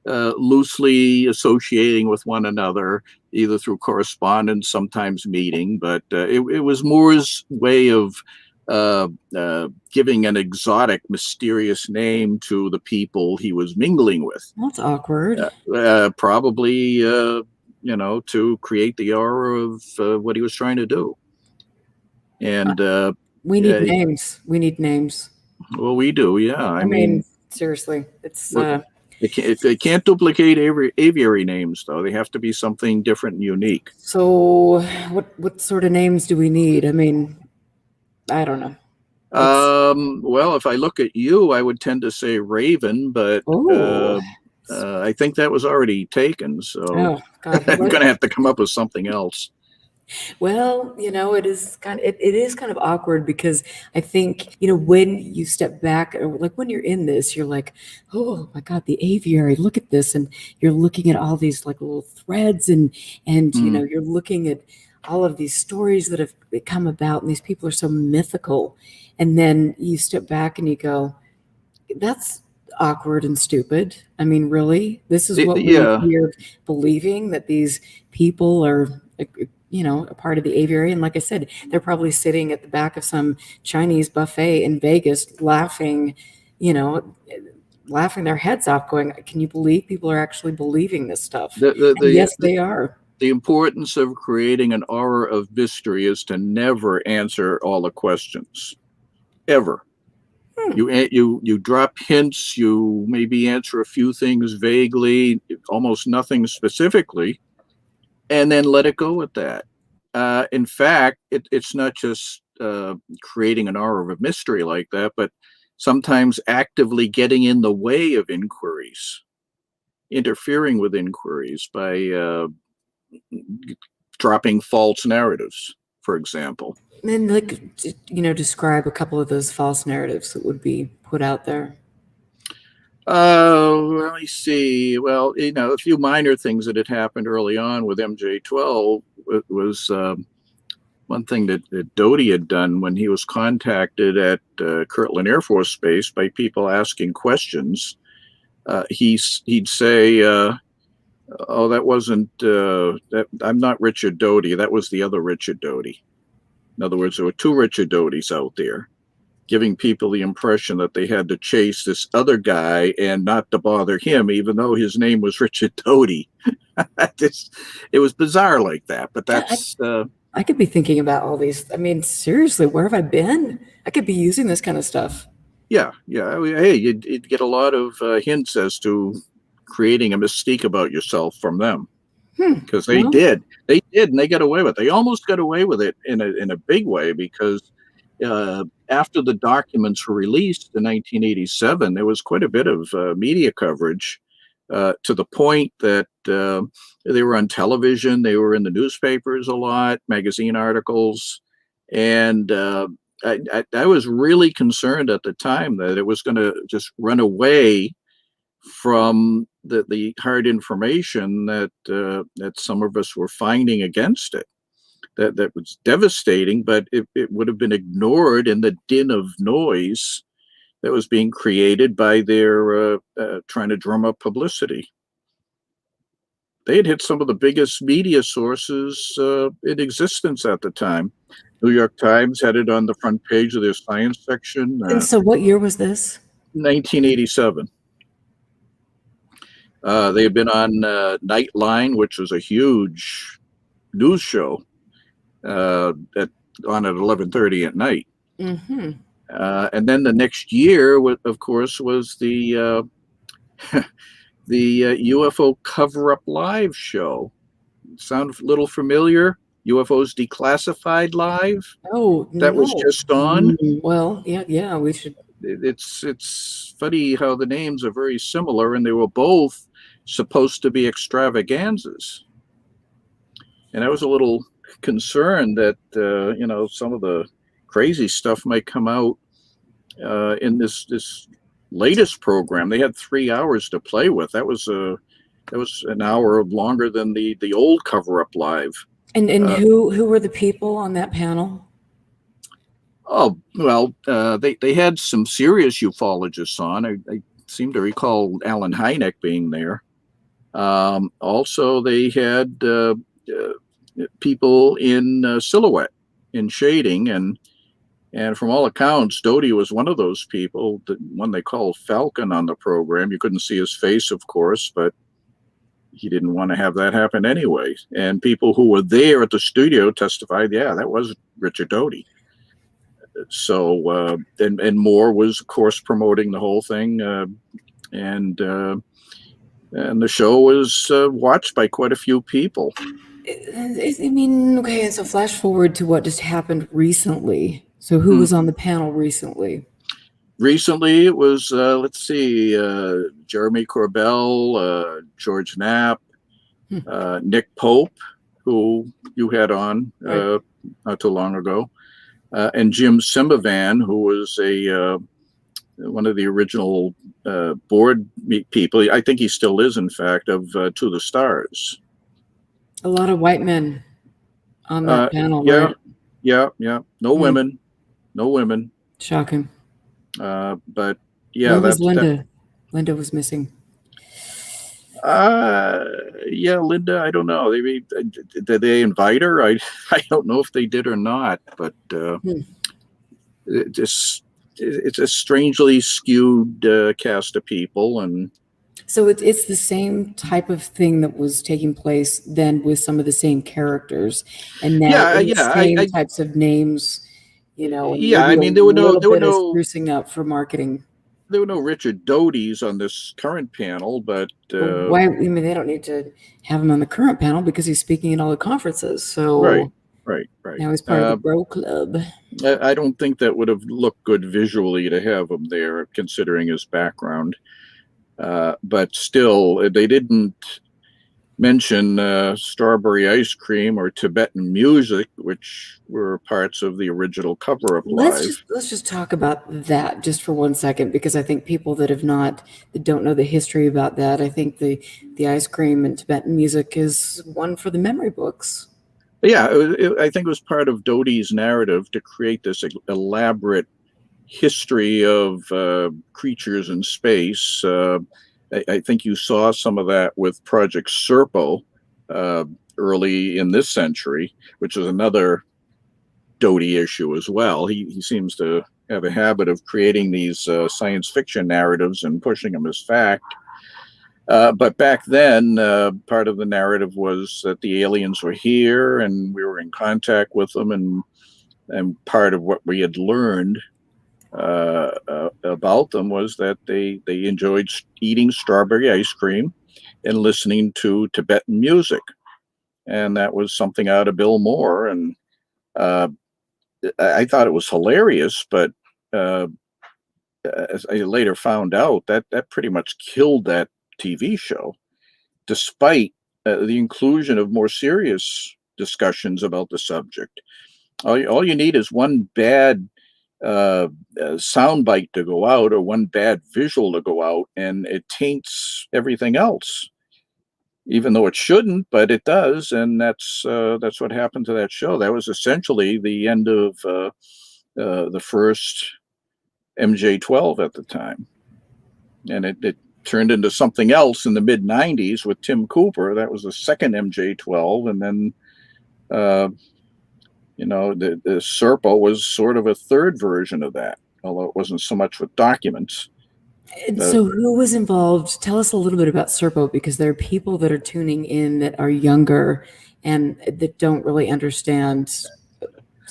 loosely associating with one another, either through correspondence, sometimes meeting. But it was Moore's way of giving an exotic, mysterious name to the people he was mingling with. That's awkward. Probably, to create the aura of what he was trying to do. And we need names. We need names. Well, we do, yeah. I mean, seriously, it's. They can't duplicate aviary names, though. They have to be something different and unique. So, what sort of names do we need? I mean, I don't know. Well, if I look at you, I would tend to say Raven, but I think that was already taken. So I'm going to have to come up with something else. Well, it is kind of awkward because I think, when you step back, or like when you're in this, you're like, oh my God, the aviary, look at this. And you're looking at all these like little threads and you're looking at all of these stories that have come about, and these people are so mythical. And then you step back and you go, that's awkward and stupid. I mean, really, this is what we're believing, that these people are, a part of the aviary. And like I said, they're probably sitting at the back of some Chinese buffet in Vegas laughing their heads off, going, can you believe people are actually believing this stuff? Yes, they are. The importance of creating an aura of mystery is to never answer all the questions, ever. You drop hints, you maybe answer a few things vaguely, almost nothing specifically, and then let it go at that. In fact, it's not just creating an aura of mystery like that, but sometimes actively getting in the way of inquiries, interfering with inquiries by dropping false narratives, for example. And describe a couple of those false narratives that would be put out there. Let me see. Well, a few minor things that had happened early on with MJ12 was one thing that Doty had done when he was contacted at Kirtland Air Force Base by people asking questions. He'd say, "Oh, that wasn't that. I'm not Richard Doty. That was the other Richard Doty." In other words, there were two Richard Dotys out there, giving people the impression that they had to chase this other guy and not to bother him, even though his name was Richard Doty. It was bizarre like that, but that's. I could be thinking about all these. I mean, seriously, where have I been? I could be using this kind of stuff. Yeah. Hey, you'd get a lot of hints as to creating a mystique about yourself from them. Because they did, and they got away with it. They almost got away with it in a big way, because after the documents were released in 1987, there was quite a bit of media coverage to the point that they were on television, they were in the newspapers a lot, magazine articles, and I was really concerned at the time that it was going to just run away from the hard information that some of us were finding against it. That was devastating, but it would have been ignored in the din of noise that was being created by their trying to drum up publicity. They had hit some of the biggest media sources in existence at the time. New York Times had it on the front page of their science section. And so what year was this? 1987. They had been on Nightline, which was a huge news show on at 11:30 at night. Mm-hmm. And then the next year, of course, was the the UFO Cover-Up Live show. Sound a little familiar? UFOs Declassified Live? Oh, That was no. just on. Well, yeah, we should. It's funny how the names are very similar, and they were both supposed to be extravaganzas. And I was a little concerned that some of the crazy stuff might come out in this latest program. They had 3 hours to play with. That was an hour longer than the old Cover-Up Live. And who were the people on that panel? Oh, well, they had some serious ufologists on. I seem to recall Alan Hynek being there. Also, they had people in silhouette, in shading, and from all accounts, Doty was one of those people, the one they called Falcon on the program. You couldn't see his face, of course, but he didn't want to have that happen anyway. And people who were there at the studio testified, yeah, that was Richard Doty. So, and Moore was, of course, promoting the whole thing, and the show was watched by quite a few people. I mean, okay, and so flash forward to what just happened recently. So who was on the panel recently? Recently, it was, let's see, Jeremy Corbell, George Knapp, Nick Pope, who you had on not too long ago, and Jim Simbavan, who was one of the original board people. I think he still is, in fact, of To the Stars. A lot of white men on that panel, yeah, right? Yeah. No women. No women. Shocking. But yeah, Where was Linda? Linda was missing. Yeah, Linda, I don't know. Did they invite her? I don't know if they did or not, but it's a strangely skewed cast of people. And so it's the same type of thing that was taking place then with some of the same characters, and now the same types of names, and yeah, I mean, there were no sprucing up for marketing. There were no Richard Doty's on this current panel, but why? I mean, they don't need to have him on the current panel because he's speaking at all the conferences. So right. Now he's part of the Bro Club. I don't think that would have looked good visually to have him there, considering his background. But still, they didn't mention Strawberry Ice Cream or Tibetan Music, which were parts of the original Cover-Up Live. Let's just talk about that just for 1 second, because I think people that don't know the history about that, I think the ice cream and Tibetan music is one for the memory books. Yeah, I think it was part of Doty's narrative to create this elaborate history of creatures in space. I think you saw some of that with Project Serpo early in this century, which is another Doty issue as well. He seems to have a habit of creating these science fiction narratives and pushing them as fact. But back then, part of the narrative was that the aliens were here and we were in contact with them, and part of what we had learned about them was that they enjoyed eating strawberry ice cream and listening to Tibetan music, and that was something out of Bill Moore. And I thought it was hilarious, but as I later found out, that pretty much killed that TV show, despite the inclusion of more serious discussions about the subject. All you need is one bad soundbite to go out or one bad visual to go out, and it taints everything else, even though it shouldn't, but it does. And that's what happened to that show. That was essentially the end of the first MJ12 at the time. And it turned into something else in the mid 90s with Tim Cooper. That was the second MJ12. And then, the Serpo was sort of a third version of that, although it wasn't so much with documents. And so who was involved? Tell us a little bit about Serpo, because there are people that are tuning in that are younger and that don't really understand.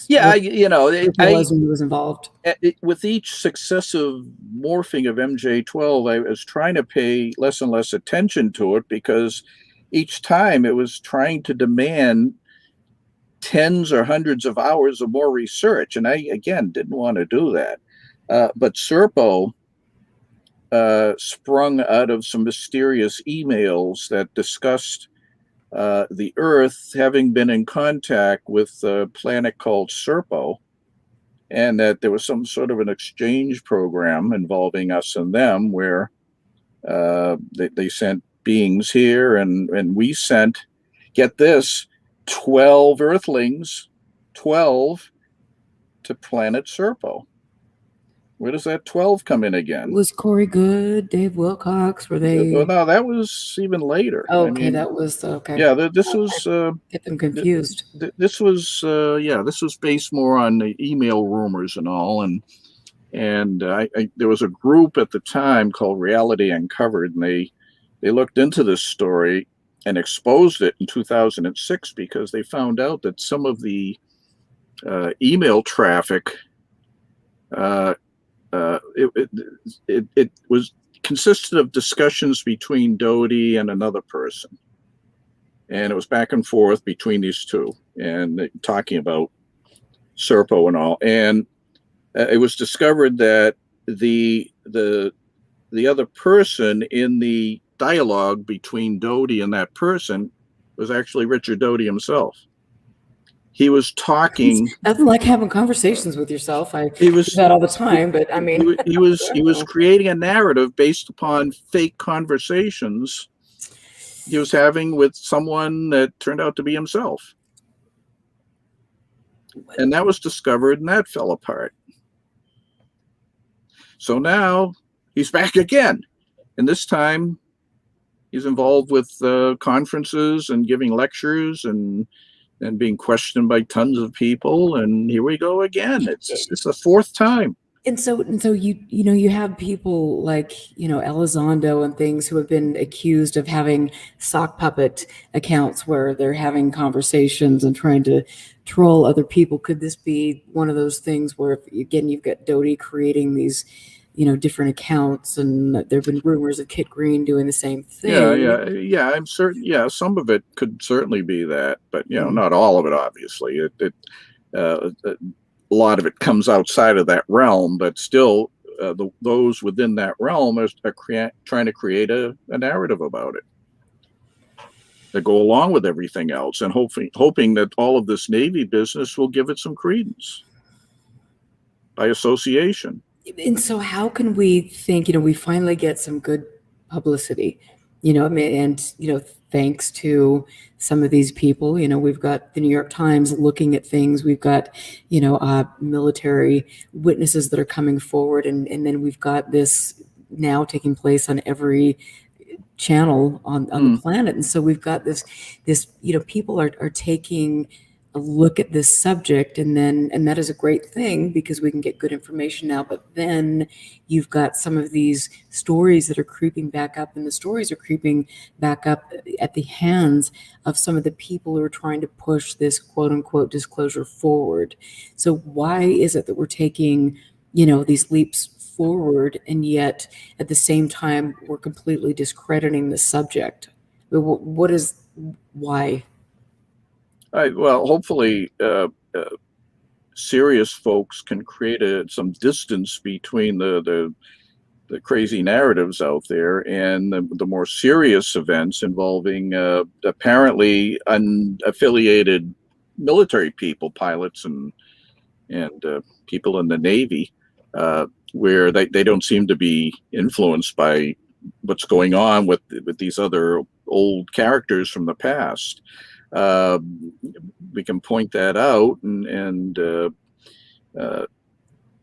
Yeah, who was involved. With each successive morphing of MJ12, I was trying to pay less and less attention to it, because each time it was trying to demand tens or hundreds of hours of more research. And I, again, didn't want to do that. But Serpo sprung out of some mysterious emails that discussed the Earth having been in contact with a planet called Serpo, and that there was some sort of an exchange program involving us and them, where they sent beings here, and we sent, get this, 12 Earthlings, 12 to planet Serpo. Where does that 12 come in again? Was Corey Good, Dave Wilcox? Were they? Well, no, that was even later. Oh, okay, that was okay. Yeah, this was. Get them confused. This was this was based more on the email rumors and all, and there was a group at the time called Reality Uncovered, and they looked into this story and exposed it in 2006, because they found out that some of the email traffic it was consisted of discussions between Doty and another person, and it was back and forth between these two, and talking about Serpo and all. And it was discovered that the other person in the dialogue between Doty and that person was actually Richard Doty himself. He was talking. Nothing like having conversations with yourself. He was that all the time, but I mean, he was creating a narrative based upon fake conversations he was having with someone that turned out to be himself, and that was discovered, and that fell apart. So now he's back again, and this time he's involved with conferences and giving lectures and being questioned by tons of people, and here we go again. It's the fourth time. And so you have people like Elizondo and things who have been accused of having sock puppet accounts where they're having conversations and trying to troll other people. Could this be one of those things where, again, you've got Doty creating these different accounts, and there have been rumors of Kit Green doing the same thing? Yeah. I'm certain. Yeah, some of it could certainly be that, but not all of it. Obviously, a lot of it comes outside of that realm, but still, those within that realm are trying to create a narrative about it that go along with everything else, and hoping that all of this Navy business will give it some credence by association. And so how can we think, we finally get some good publicity, thanks to some of these people, we've got the New York Times looking at things. We've got, military witnesses that are coming forward. And then we've got this now taking place on every channel on the planet. And so we've got this, people are taking a look at this subject, and that is a great thing, because we can get good information now. But then you've got some of these stories that are creeping back up, and the stories are creeping back up at the hands of some of the people who are trying to push this quote unquote disclosure forward. So why is it that we're taking, these leaps forward, and yet at the same time we're completely discrediting the subject? Why? Well, hopefully, serious folks can create some distance between the crazy narratives out there and the more serious events involving apparently unaffiliated military people, pilots and and people in the Navy, where they don't seem to be influenced by what's going on with these other old characters from the past. We can point that out and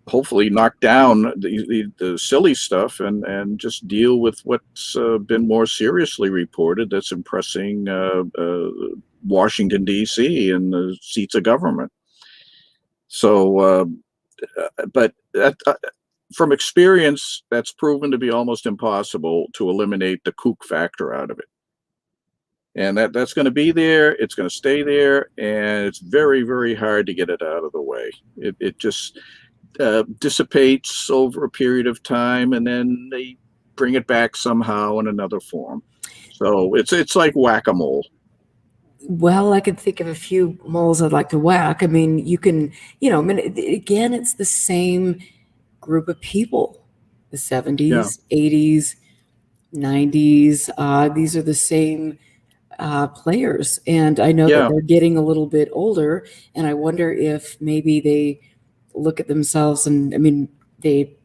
hopefully knock down the silly stuff and just deal with what's been more seriously reported that's impressing Washington, D.C. and the seats of government. So, but from experience, that's proven to be almost impossible to eliminate the kook factor out of it. And that's going to be there. It's going to stay there. And it's very, very hard to get it out of the way. It just dissipates over a period of time, and then they bring it back somehow in another form. So it's like whack-a-mole. Well, I could think of a few moles I'd like to whack. I mean, you can, I mean, again, it's the same group of people, the 70s, 80s, 90s. These are the same players. And I know that they're getting a little bit older, and I wonder if maybe they look at themselves and, I mean, they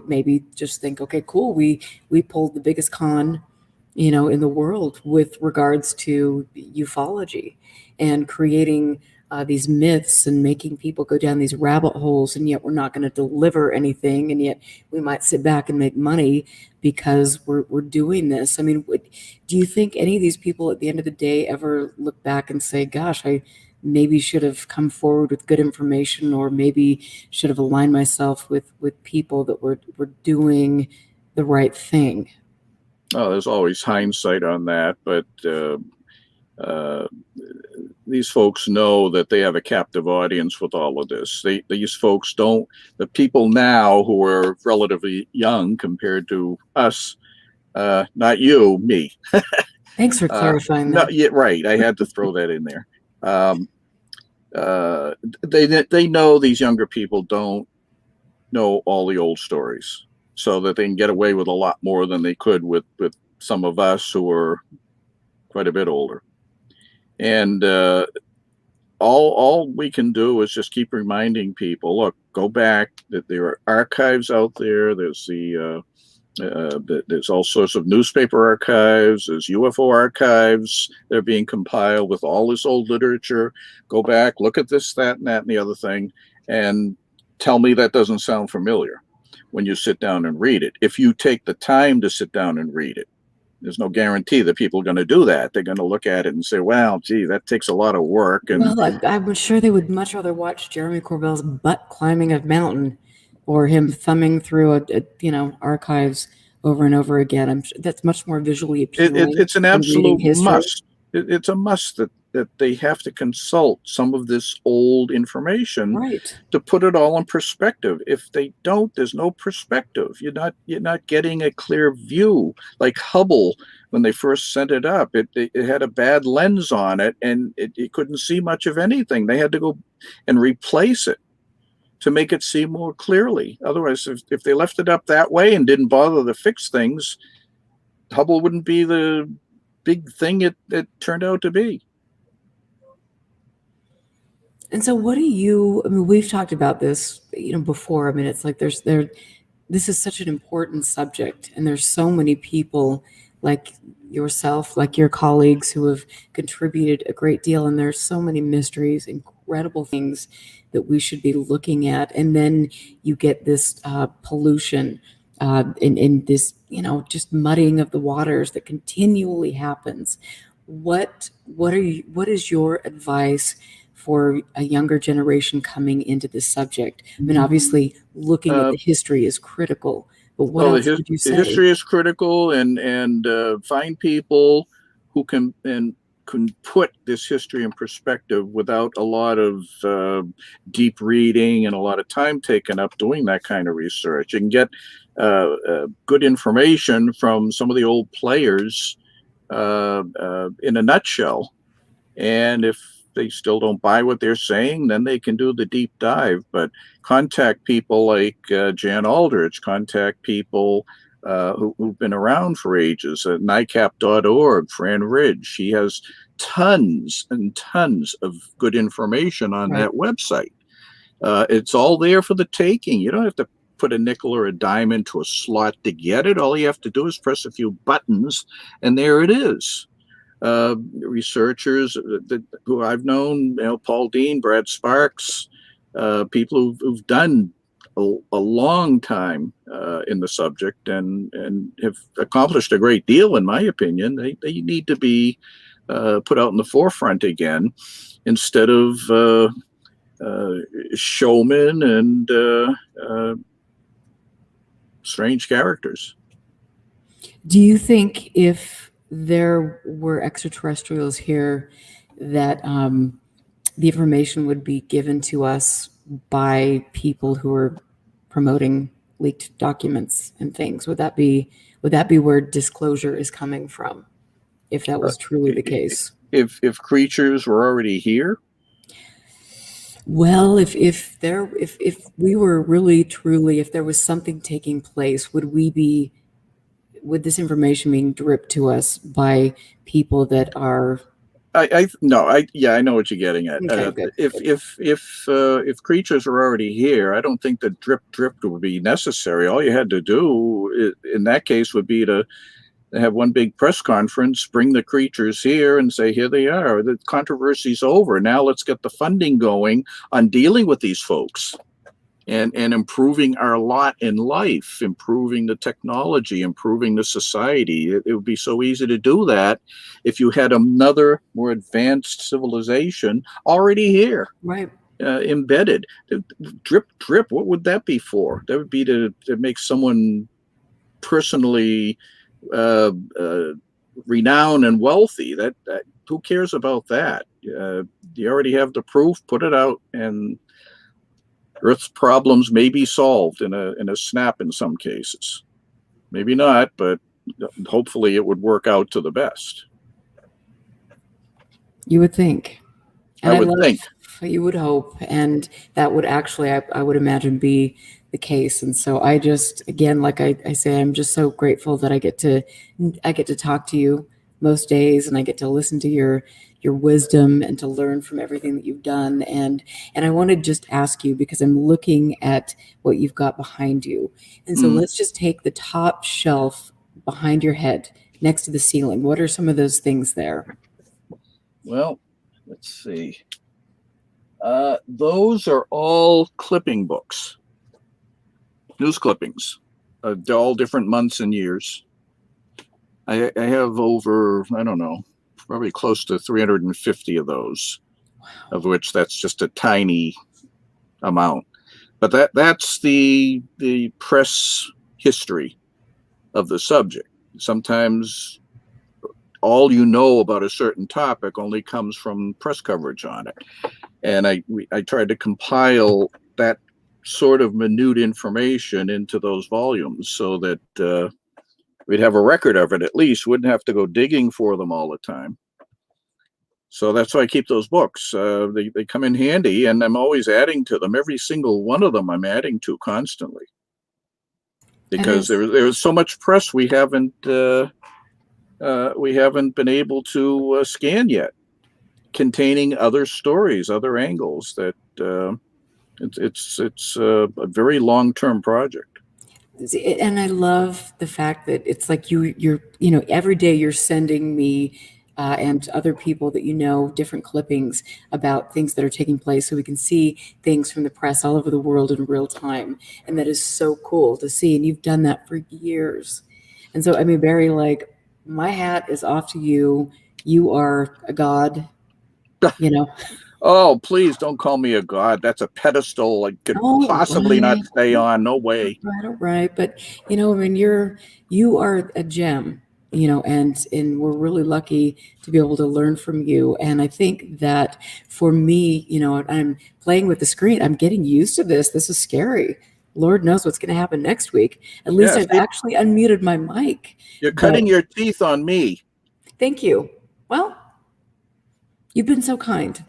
maybe just think, okay, cool, we pulled the biggest con in the world with regards to ufology and creating these myths and making people go down these rabbit holes, and yet we're not going to deliver anything, and yet we might sit back and make money because we're doing this. I mean, do you think any of these people at the end of the day ever look back and say, gosh, I maybe should have come forward with good information, or maybe should have aligned myself with people that were doing the right thing? Oh, there's always hindsight on that, but these folks know that they have a captive audience with all of this. These folks don't, the people now who are relatively young compared to us, not you, me. Thanks for clarifying that. No, yeah, right. I had to throw that in there. They know these younger people don't know all the old stories, so that they can get away with a lot more than they could with some of us who are quite a bit older. And all we can do is just keep reminding people, look, go back, that there are archives out there. There's there's all sorts of newspaper archives. There's UFO archives. They're being compiled with all this old literature. Go back, look at this, that, and the other thing, and tell me that doesn't sound familiar when you sit down and read it. If you take the time to sit down and read it, there's no guarantee that people are going to do that. They're going to look at it and say, well, gee, that takes a lot of work. And well, I'm sure they would much rather watch Jeremy Corbell's butt climbing a mountain, or him thumbing through archives over and over again. I'm sure that's much more visually appealing. It's an absolute must. It's a must that they have to consult some of this old information, right, to put it all in perspective. If they don't, there's no perspective. You're not getting a clear view. Like Hubble, when they first sent it up, it had a bad lens on it, and it couldn't see much of anything. They had to go and replace it to make it see more clearly. Otherwise, if they left it up that way and didn't bother to fix things, Hubble wouldn't be the big thing it turned out to be. And so what do you, I mean, we've talked about this, before. I mean, it's like this is such an important subject, and there's so many people like yourself, like your colleagues, who have contributed a great deal, and there's so many mysteries, incredible things that we should be looking at. And then you get this pollution in this, just muddying of the waters that continually happens. What is your advice for a younger generation coming into this subject? I mean, obviously, looking at the history is critical, but what else would you say? The history is critical, and find people who can put this history in perspective without a lot of deep reading and a lot of time taken up doing that kind of research. You can get good information from some of the old players in a nutshell, and if they still don't buy what they're saying, then they can do the deep dive. But contact people like Jan Aldrich, contact people who've been around for ages at NICAP.org, Fran Ridge. She has tons and tons of good information on that website. It's all there for the taking. You don't have to put a nickel or a dime into a slot to get it. All you have to do is press a few buttons, and there it is. Researchers who I've known, Paul Dean, Brad Sparks, people who've done a long time in the subject and have accomplished a great deal, in my opinion. They need to be put out in the forefront again, instead of showmen and strange characters. Do you think if there were extraterrestrials here that the information would be given to us by people who are promoting leaked documents and things? Would that be where disclosure is coming from, if that was truly the case? If creatures were already here? Well, if we were really truly, if there was something taking place, would this information being dripped to us by people that are? I know what you're getting at. Okay, good. If creatures are already here, I don't think that drip would be necessary. All you had to do in that case would be to have one big press conference, bring the creatures here and say, here they are. The controversy's over. Now let's get the funding going on dealing with these folks and improving our lot in life, improving the technology, improving the society. It would be so easy to do that if you had another more advanced civilization already here. Right. Embedded. Drip, what would that be for? That would be to make someone personally renowned and wealthy. That who cares about that? You already have the proof. Put it out, and Earth's problems may be solved in a snap in some cases. Maybe not, but hopefully it would work out to the best. You would think. And I would think. You would hope, and that would actually, I would imagine, be the case. And so I just, again, like I say, I'm just so grateful that I get to talk to you most days, and I get to listen to your wisdom and to learn from everything that you've done. And I want to just ask you, because I'm looking at what you've got behind you. And so let's just take the top shelf behind your head next to the ceiling. What are some of those things there? Well, let's see. Those are all clipping books, news clippings. They're all different months and years. I have over, I don't know, probably close to 350 of those, of which that's just a tiny amount. But that's the press history of the subject. Sometimes all you know about a certain topic only comes from press coverage on it. And I tried to compile that sort of minute information into those volumes so that we'd have a record of it at least, wouldn't have to go digging for them all the time. So that's why I keep those books. They come in handy, and I'm always adding to them. Every single one of them I'm adding to constantly. Because there's so much press we haven't been able to scan yet, containing other stories, other angles. That it's a very long-term project. And I love the fact that it's like you're every day you're sending me and other people that different clippings about things that are taking place, so we can see things from the press all over the world in real time, and that is so cool to see. And you've done that for years, and so I mean, Barry, like, my hat is off to you. You are a god, Oh, please don't call me a god. That's a pedestal I could possibly not stay on. No way. Right. But I mean, you are a gem, and we're really lucky to be able to learn from you. And I think that for me, I'm playing with the screen. I'm getting used to this. This is scary. Lord knows what's going to happen next week. At least I've actually unmuted my mic. You're cutting your teeth on me. Thank you. Well, you've been so kind.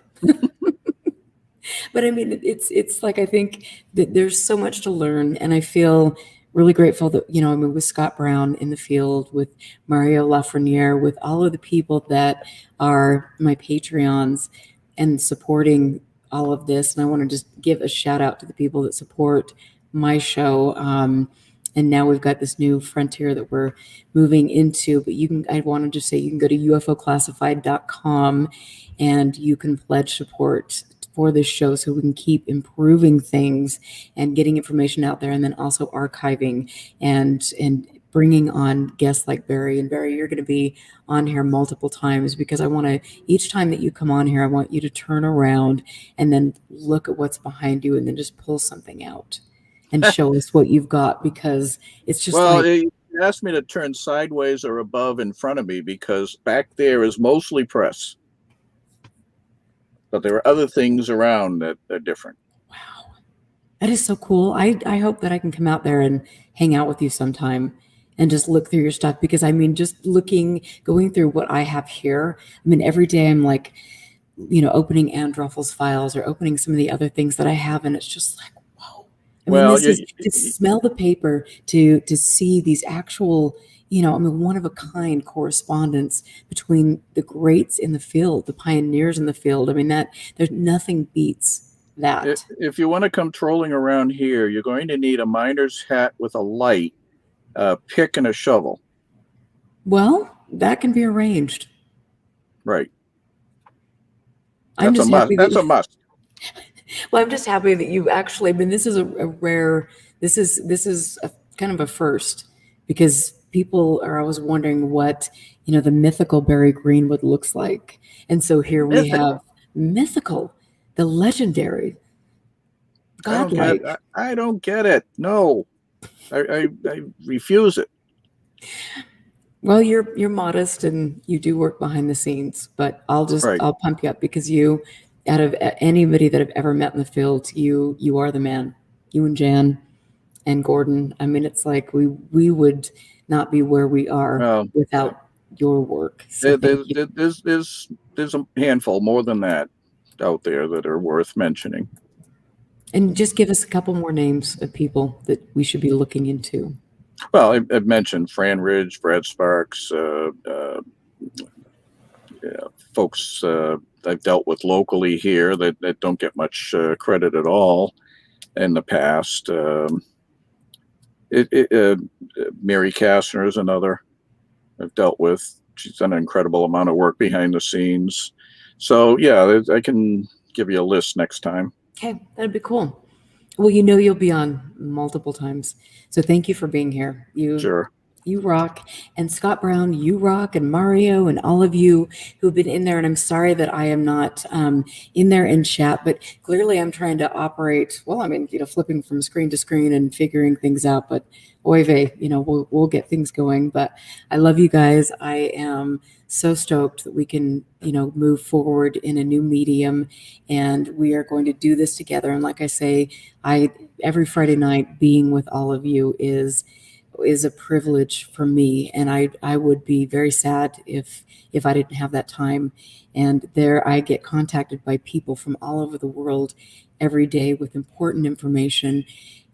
But I mean, it's like, I think that there's so much to learn, and I feel really grateful that, I mean, with Scott Browne in the field, with Mario Lafreniere, with all of the people that are my Patreons and supporting all of this. And I want to just give a shout out to the people that support my show. And now we've got this new frontier that we're moving into. But I want to just say you can go to UFOclassified.com and you can pledge support for this show so we can keep improving things and getting information out there, and then also archiving and bringing on guests like Barry. And Barry, you're going to be on here multiple times, because I want to, each time that you come on here, I want you to turn around and then look at what's behind you and then just pull something out and show us what you've got, because it's just you asked me to turn sideways or above in front of me, because back there is mostly press. But there are other things around that are different. Wow. That is so cool. I hope that I can come out there and hang out with you sometime and just look through your stuff, because I mean, just going through what I have here. I mean, every day I'm like, opening Androffel's files or opening some of the other things that I have. And it's just like, whoa. I mean, to smell the paper, to see these actual, one of a kind correspondence between the greats in the field, the pioneers in the field. I mean, there's nothing beats that. If you want to come trolling around here, you're going to need a miner's hat with a light, a pick, and a shovel. Well, that can be arranged. Right. That's a must. Well, I'm just happy that you actually, I mean, this is a rare, this is a kind of a first, because people are always wondering what, the mythical Barry Greenwood looks like. And so here we have mythical, the legendary, godlike. I don't get it. No, I refuse it. Well, you're modest and you do work behind the scenes, but I'll pump you up, because you, out of anybody that I've ever met in the field, you are the man. You and Jan and Gordon. I mean, it's like we would not be where we are without your work. So there's a handful more than that out there that are worth mentioning. And just give us a couple more names of people that we should be looking into. Well, I've mentioned Fran Ridge, Brad Sparks, folks I've dealt with locally here that don't get much credit at all in the past. Mary Kastner is another I've dealt with. She's done an incredible amount of work behind the scenes. So yeah, I can give you a list next time. Okay, that'd be cool. Well, you'll be on multiple times. So thank you for being here. Sure. You rock. And Scott Browne, you rock. And Mario and all of you who've been in there. And I'm sorry that I am not in there in chat, but clearly I'm trying to operate, well, I mean, flipping from screen to screen and figuring things out. But oy vey, we'll get things going. But I love you guys. I am so stoked that we can, move forward in a new medium, and we are going to do this together. And like I say, every Friday night being with all of you is a privilege for me, and I would be very sad if I didn't have that time. And there I get contacted by people from all over the world every day with important information,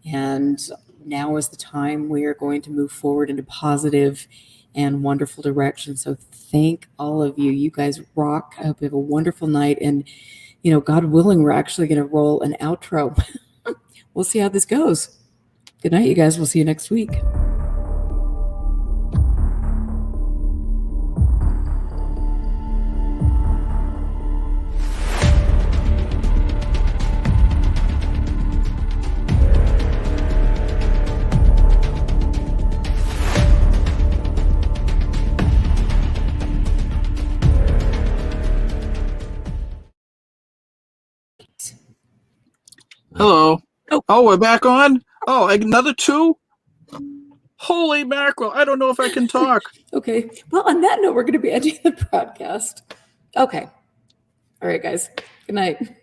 and now is the time we are going to move forward into positive and wonderful direction. So thank all of you. You guys rock. I hope you have a wonderful night, and God willing, we're actually going to roll an outro. We'll see how this goes. Good night, you guys. We'll see you next week. Hello. Oh, we're back on? Oh, another 2? Holy mackerel. I don't know if I can talk. Okay. Well, on that note, we're going to be ending the broadcast. Okay. All right, guys. Good night.